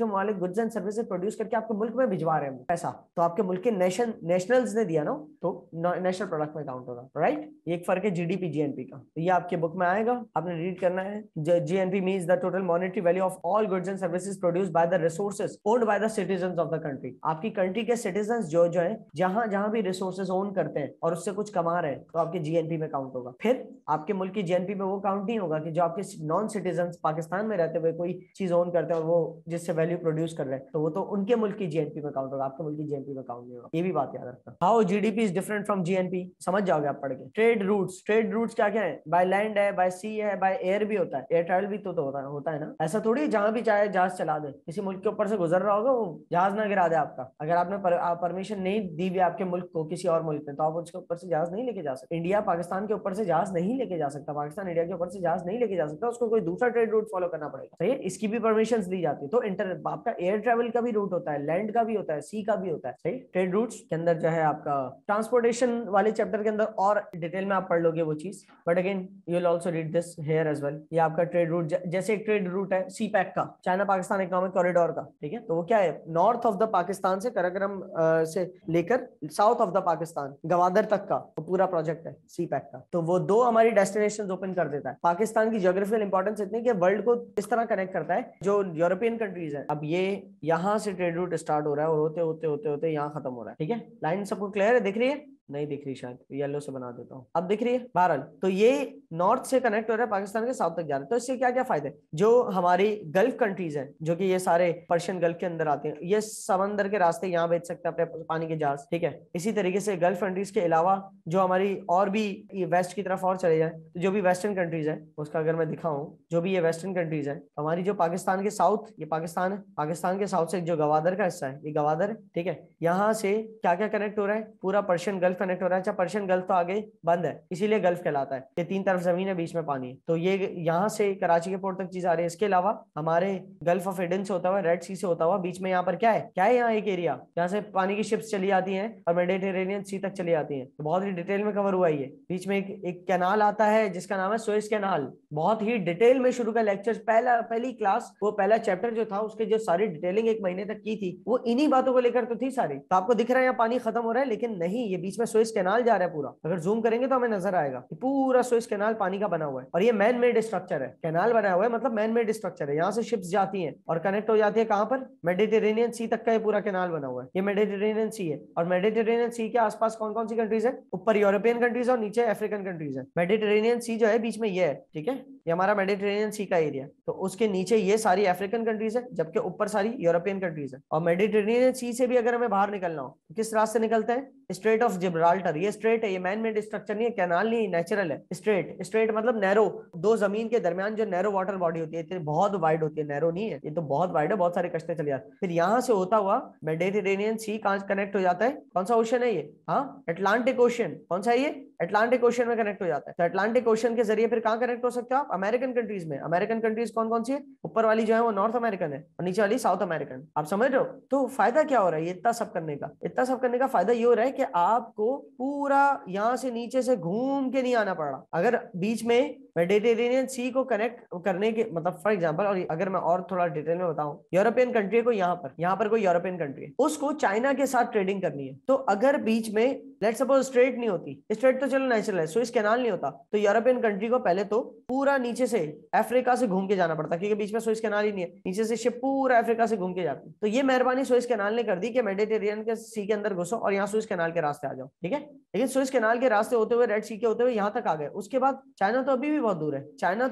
ममालिक गुड्स एंड सर्विसेज प्रोड्यूस करके आपके मुल्क में भिजवा रहे हैं पैसा, तो आपके मुल्क के नेशनल्स ने दिया ना, तो नेशनल प्रोडक्ट में काउंट होगा, राइट। ये एक फर्क है जीडीपी जीएनपी का। तो ये आपके बुक में आएगा, आपने रीड करना है। GNP means the total monetary value of all goods and services produced by the resources owned by the citizens of the country. आपकी कंट्री के सिटीजंस जो है जहां भी रिसोर्सेज ओन करते हैं और उससे कुछ कमा रहे हैं तो आपके जीएनपी में काउंट होगा। फिर आपके मुल्क की जीएनपी में वो काउंट नहीं होगा कि जो आपके नॉन सिटीजंस पाकिस्तान में रहते हुए कोई चीज ओन करते हैं और वो जिससे वैल्यू प्रोड्यूस कर रहे हैं तो वो तो उनके मुल्क की जीएनपी में काउंट होगा, आपके मुल्क की जीएनपी में काउंट नहीं होगा। ये भी बात याद रखना। How GDP is different from GNP समझ जाओगे आप पढ़ के। ट्रेड रूट्स क्या क्या है, बाय लैंड है, बाय सी है, बाय एयर भी होता है, एयर ट्रैवल भी तो होता है ना। ऐसा थोड़ी जहां भी चाहे जहाज चला दे, किसी मुल्क के ऊपर से गुजर रहा होगा वो जहाज ना गिरा दे आपका। अगर आपने परमिशन नहीं दी भी आपके मुल्क को किसी और मुल्क में तो आप उसके ऊपर से जहाज नहीं लेके जा सकते। इंडिया पाकिस्तान के ऊपर से जहाज नहीं लेके जा सकता, पाकिस्तान इंडिया के ऊपर से जहाज नहीं लेके जा सकता, उसको कोई दूसरा ट्रेड रूट फॉलो करना पड़ेगा, सही है। इसकी भी परमिशन दी जाती है। तो आपका एयर ट्रेवल का भी रूट होता है, लैंड का भी होता है, सी का भी होता है, सही। ट्रेड रूट्स के अंदर जो है आपका ट्रांसपोर्टेशन वाले चैप्टर के अंदर और डिटेल में आप पढ़ लोगे वो चीज, but again you will also read this here as well. ये आपका ट्रेड रूट, जैसे एक ट्रेड रूट है सी पैक का, चाइना पाकिस्तान इकोनॉमिक कॉरिडोर का, ठीक है, तो वो क्या है, नॉर्थ ऑफ द पाकिस्तान से कराकरम से लेकर south of the Pakistan Gwadar तक का वो पूरा प्रोजेक्ट है सी पैक का। तो वो 2 हमारी डेस्टिनेशन ओपन कर देता है। पाकिस्तान की ज्योग्राफिकल इंपॉर्टेंस इतनी कि वर्ल्ड को इस तरह कनेक्ट करता है जो यूरोपियन कंट्रीज है। अब ये यहाँ से ट्रेड रूट स्टार्ट हो रहा है और होते होते होते होते यहाँ खत्म हो रहा है, ठीक है। लाइन सबको क्लियर है, दिख रही है? नहीं दिख रही, शायद येलो से बना देता हूँ, अब दिख रही है। बहरहाल तो ये नॉर्थ से कनेक्ट हो रहा है पाकिस्तान के साउथ तक जा रहा है। तो इससे क्या क्या फायदे, जो हमारी गल्फ कंट्रीज हैं जो कि ये सारे पर्शियन गल्फ के अंदर आते हैं, ये समंदर के रास्ते यहाँ भेज सकते हैं अपने पानी के जहाज, ठीक है। इसी तरीके से गल्फ कंट्रीज के अलावा जो हमारी और भी वेस्ट की तरफ और चले जाए तो जो भी वेस्टर्न कंट्रीज है उसका अगर मैं दिखाऊं, जो भी ये वेस्टर्न कंट्रीज है, हमारी जो पाकिस्तान के साउथ, ये पाकिस्तान है, पाकिस्तान के साउथ से जो गवादर का हिस्सा है ये गवादर है, ठीक है। यहाँ से क्या क्या कनेक्ट हो रहा है, पूरा पर्शियन गल्फ कनेक्ट हो रहा है। अच्छा पर्शियन गल्फ तो आगे बंद है इसीलिए गल्फ कहलाता है, ये 3 तरफ जमीन है बीच में पानी है, तो ये यहाँ से कराची के पोर्ट तक चीज आ रही है। इसके अलावा हमारे गल्फ ऑफ एडन से होता हुआ, रेड सी से होता हुआ बीच में यहाँ पर क्या है यहाँ एक एरिया जहाँ से पानी की शिप्स चली आती हैं और मेडिटेरेनियन सी तक चली आती हैं। तो बहुत ही डिटेल में कवर हुआ है। बीच में एक कैनाल आता है जिसका नाम है सुएज कैनाल, बहुत ही डिटेल में शुरू का लेक्चर, पहली क्लास, वो पहला चैप्टर जो था उसके जो सारी डिटेलिंग 1 महीने तक की थी वो इन्हीं बातों को लेकर तो थी सारी। तो आपको दिख रहा है यहाँ पानी खत्म हो रहा है, लेकिन नहीं, ये बीच में सुएज कैनाल जा रहा है पूरा। अगर जूम करेंगे तो हमें नजर आएगा पूरा सुएज कैनाल पानी का बना हुआ है और ये मैन मेड स्ट्रक्चर है। कैनाल बना हुआ है मतलब मैन मेड स्ट्रक्चर है, यहाँ से शिप्स जाती हैं और कनेक्ट हो जाती है कहां पर, मेडिटेरेनियन सी तक का ये पूरा कैनाल बना हुआ है। ये मेडिटेरेनियन सी है और मेडिटेरेनियन सी के आसपास कौन कौन सी कंट्रीज है, ऊपर यूरोपियन कंट्रीज और नीचे अफ्रीकन कंट्रीज है। मेडिटेरेनियन सी जो है बीच में ये है, ठीक है, ये हमारा मेडिटेरेनियन सी का एरिया, तो उसके नीचे ये सारी अफ्रीकन कंट्रीज है जबकि ऊपर सारी यूरोपियन कंट्रीज है। और मेडिटेरेनियन सी से भी अगर हमें बाहर निकलना हो किस रास्ते निकलते हैं, स्ट्रेट ऑफ जिब्राल्टर। ये स्ट्रेट है, ये मैन मेड स्ट्रक्चर नहीं है, कैनाल नहीं, नेचुरल है। स्ट्रेट मतलब नैरो, 2 जमीन के दरमियान जो नैरो वाटर बॉडी होती है, इतनी बहुत वाइड होती है, नैरो नहीं है, ये तो बहुत वाइड है, बहुत सारे कश्ते चले जाते हैं। फिर यहाँ से होता हुआ मेडिटेरेनियन सी कहां कनेक्ट हो जाता है, कौन सा ओशन है ये, हाँ अटलांटिक ओशन। कौन सा है ये, अटलांटिक ओशन में कनेक्ट हो जाता है। तो अटलांटिक ओशन के जरिए फिर कहाँ कनेक्ट हो सकते हो आप? अमेरिकन कंट्रीज में। अमेरिकन कंट्रीज कौन कौन सी है? ऊपर वाली जो है वो नॉर्थ अमेरिकन है और नीचे वाली साउथ अमेरिकन। आप समझ रहे हो? तो फायदा क्या हो रहा है ये इतना सब करने का? इतना सब करने का फायदा ये हो रहा है कि आपको पूरा यहाँ से नीचे से घूम के नहीं आना पड़ रहा। अगर बीच में मेडिटेरेनियन सी को कनेक्ट करने के मतलब फॉर एग्जांपल, और अगर मैं और थोड़ा डिटेल में बताऊं, यूरोपियन कंट्री को यहाँ पर कोई यूरोपियन कंट्री है, उसको चाइना के साथ ट्रेडिंग करनी है। तो अगर बीच में लेट्स सपोज स्ट्रेट नहीं होती, स्ट्रेट तो चलो नेचुरल है, सुएज कैनाल नहीं होता, तो यूरोपियन कंट्री को पहले तो पूरा नीचे से अफ्रीका से घूम के जाना पड़ता, क्योंकि बीच में सुएज कैनाल ही नहीं है, नीचे से शिप पूरा अफ्रीका से घूम के जाती। तो ये मेहरबानी सुएज कैनाल ने कर दी कि मेडिटेरियन के सी के अंदर घुसो और यहाँ सुएज कैनाल के रास्ते आ जाओ, ठीक है। लेकिन सुएज कैनाल के रास्ते होते हुए, रेड सी के होते हुए यहाँ तक आ गए। उसके बाद चाइना तो अभी भी बहुत दूर है। चाइना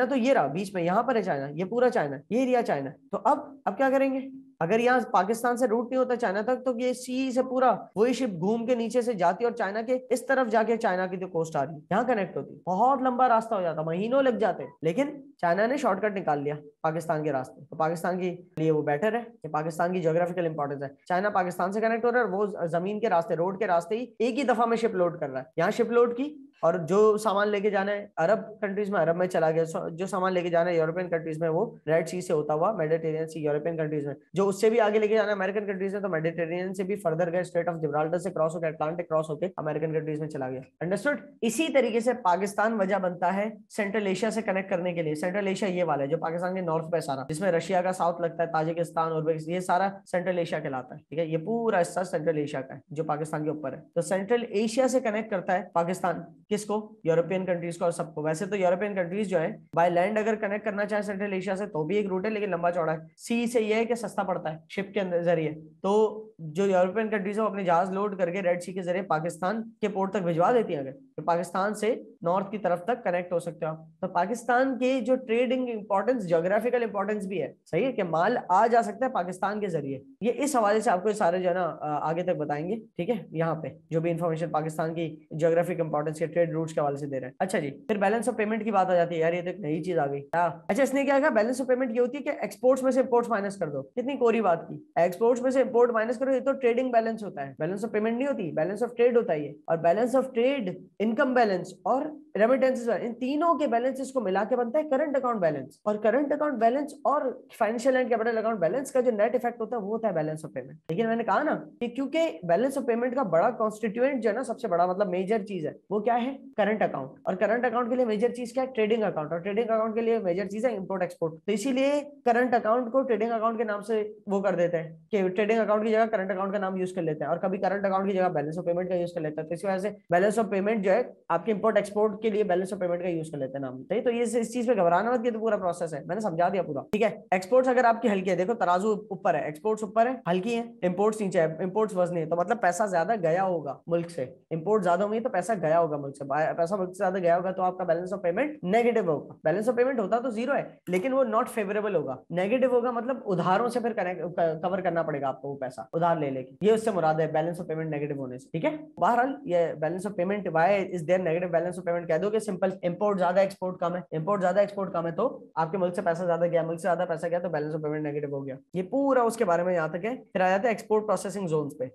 तो ये रहा बीच में, यहाँ पर है चाइना, ये पूरा चाइना, ये एरिया चाइना। तो अब क्या करेंगे? अगर यहाँ पाकिस्तान से रूट नहीं होता चाइना तक, तो ये सी से पूरा वही शिप घूम के नीचे से जाती और चाइना के इस तरफ जाके चाइना की जो कोस्ट आ रही है यहाँ कनेक्ट होती। बहुत लंबा रास्ता हो जाता, महीनों लग जाते, लेकिन चाइना ने शॉर्टकट निकाल लिया पाकिस्तान के रास्ते। तो पाकिस्तान के लिए वो बेटर है कि पाकिस्तान की ज्योग्राफिकल इंपॉर्टेंस है। चाइना पाकिस्तान से कनेक्ट हो रहा है और वो जमीन के रास्ते, रोड के रास्ते ही एक ही दफा में शिप लोड कर रहा है। यहाँ शिप लोड की और जो सामान लेके जाना है अरब कंट्रीज में, अरब में चला गया। जो सामान लेके जाना है यूरोपियन कंट्रीज में, वो रेड सी से होता हुआ मेडिटेरियन सी यूरोपियन कंट्रीज में। जो उससे भी आगे लेके जाना है अमेरिकन कंट्रीज में, तो मेडिटेरियन से भी फर्दर गए, स्ट्रेट ऑफ जिब्राल्टर से क्रॉस होकर अटलांटिक क्रॉस होकर अमेरिकन कंट्रीज में चला गया। अंडरस्टूड? इसी तरीके से पाकिस्तान वजह बनता है सेंट्रल एशिया से कनेक्ट करने के लिए। सेंट्रल एशिया ये वाला है जो पाकिस्तान के नॉर्थ पे सारा, जिसमें रशिया का साउथ लगता है, ताजिकिस्तान, उज्बेकिस्तान, ये सारा सेंट्रल एशिया कहलाता है, ठीक है। ये पूरा हिस्सा सेंट्रल एशिया का है जो पाकिस्तान के ऊपर है। तो सेंट्रल एशिया से कनेक्ट करता है पाकिस्तान किसको? यूरोपियन कंट्रीज को और सबको। वैसे तो यूरोपियन कंट्रीज जो है बाय लैंड अगर कनेक्ट करना चाहे सेंट्रल एशिया से तो भी एक रूट है, लेकिन लंबा चौड़ा है। सी से ये है कि सस्ता पड़ता है शिप के अंदर जरिए। तो जो यूरोपियन कंट्रीज है वो अपने जहाज लोड करके रेड सी के जरिए पाकिस्तान के पोर्ट तक भिजवा देती है। अगर तो पाकिस्तान से नॉर्थ की तरफ तक कनेक्ट हो सकते हो आप। तो पाकिस्तान के जो ट्रेडिंग इंपॉर्टेंस, ज्योग्राफिकल इंपॉर्टेंस भी है, सही है कि माल आ जा सकता है पाकिस्तान के जरिए। ये इस हवाले से आपको सारे जो है ना आगे तक बताएंगे, ठीक है। यहाँ पे जो भी इंफॉर्मेशन पाकिस्तान की ज्योग्राफिक इंपॉर्टेंस के ट्रेड रूट्स के हवाले से दे रहे हैं। अच्छा जी, फिर बैलेंस ऑफ पेमेंट की बात आ जाती है। यार ये तो एक नई चीज आ गई। अच्छा, इसने क्या कहा? बैलेंस ऑफ पेमेंट ये होती है कि एक्सपोर्ट्स में से इंपोर्ट्स माइनस कर दो। कितनी कोरी बात की, एक्सपोर्ट्स में से इंपोर्ट माइनस करो, ये तो ट्रेडिंग बैलेंस होता है, बैलेंस ऑफ पेमेंट नहीं होती, बैलेंस ऑफ ट्रेड होता है। और balance of trade, income balance और रेमिटेंसेस, इन तीनों के बैलेंसेस को मिला के बनता है करंट अकाउंट बैलेंस। और करंट अकाउंट बैलेंस और financial and capital account balance का जो नेट इफेक्ट होता है वो होता है बैलेंस ऑफ पेमेंट। लेकिन मैंने कहा ना कि क्योंकि बैलेंस ऑफ पेमेंट का बड़ा कॉन्स्टिट्यूएंट जो है ना, सबसे बड़ा मतलब मेजर चीज है, वो क्या है? Current account. और करंट अकाउंट के लिए मेजर चीज क्या है? Trading account. और ट्रेडिंग अकाउंट के लिए मेजर चीज है इम्पोर्ट एक्सपोर्ट। तो इसीलिए करंट अकाउंट को ट्रेडिंग अकाउंट के नाम से वो कर देते हैं कि ट्रेडिंग अकाउंट की जगह करंट अकाउंट का नाम यूज कर लेते हैं, और कभी करंट अकाउंट की जगह बैलेंस ऑफ पेमेंट का यूज कर लेते हैं। तो इस वजह से बैलेंस ऑफ पेमेंट जो है आपके इम्पोर्ट एक्सपोर्ट के लिए बैलेंस ऑफ पेमेंट का यूज कर लेते हैं नाम। तो ये इस चीज पे घबराना मत, ये तो पूरा प्रोसेस है, मैंने समझा दिया पूरा, ठीक है। एक्सपोर्ट्स अगर आपकी हल्की है, देखो तराजू ऊपर है, एक्सपोर्ट्स ऊपर है, हल्की है, इंपोर्ट्स नीचे है, इंपोर्ट्स वजनी है, तो मतलब पैसा ज्यादा गया होगा मुल्क से, इंपोर्ट ज्यादा होंगे तो पैसा गया होगा मुल्क से, पैसा मुल्क से ज्यादा गया होगा तो आपका बैलेंस ऑफ पेमेंट नेगेटिव होगा। बैलेंस ऑफ पेमेंट होता तो जीरो है, लेकिन वो नॉट फेवरेबल होगा, नेगेटिव होगा, मतलब उधारों से फिर कवर करना पड़ेगा आपको वो पैसा उधार ले लेके, ये उससे मुराद है बैलेंस ऑफ पेमेंट नेगेटिव होने से, ठीक है। बहरहाल ये balance of payment why is there negative balance of payment कह दो कि सिंपल, इंपोर्ट ज्यादा एक्सपोर्ट कम है, इंपोर्ट ज्यादा एक्सपोर्ट कम है, तो आपके मुल्क से पैसा ज्यादा गया, मुल्क से ज्यादा पैसा गया तो बैलेंस ऑफ पेमेंट नेगेटिव हो गया। ये पूरा उसके बारे में यहाँ तक है। फिर आ जाते हैं एक्सपोर्ट प्रोसेसिंग जोन्स पे।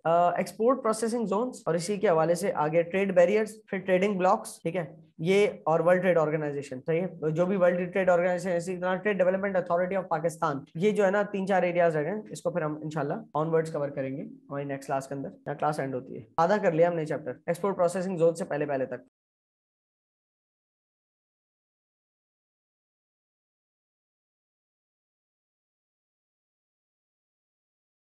एक्सपोर्ट प्रोसेसिंग जोन्स और इसी के हवाले से आगे ट्रेड बैरियर्स, फिर ट्रेडिंग ब्लॉक्स, ठीक है, ये और वर्ल्ड ट्रेड ऑर्गेनाइजेशन, सही है, जो भी वर्ल्ड ट्रेड ऑर्गेनाइजेशन, इसी तरह trade development authority of Pakistan, ये जो है ना 3-4 एरियाज रह गए, इसको फिर हम इंशाल्लाह ऑनवर्ड्स कवर करेंगे हमारी नेक्स्ट क्लास के अंदर। यहाँ क्लास एंड होती है, आधा कर लिया हमने चैप्टर एक्सपोर्ट प्रोसेसिंग जोन से पहले तक।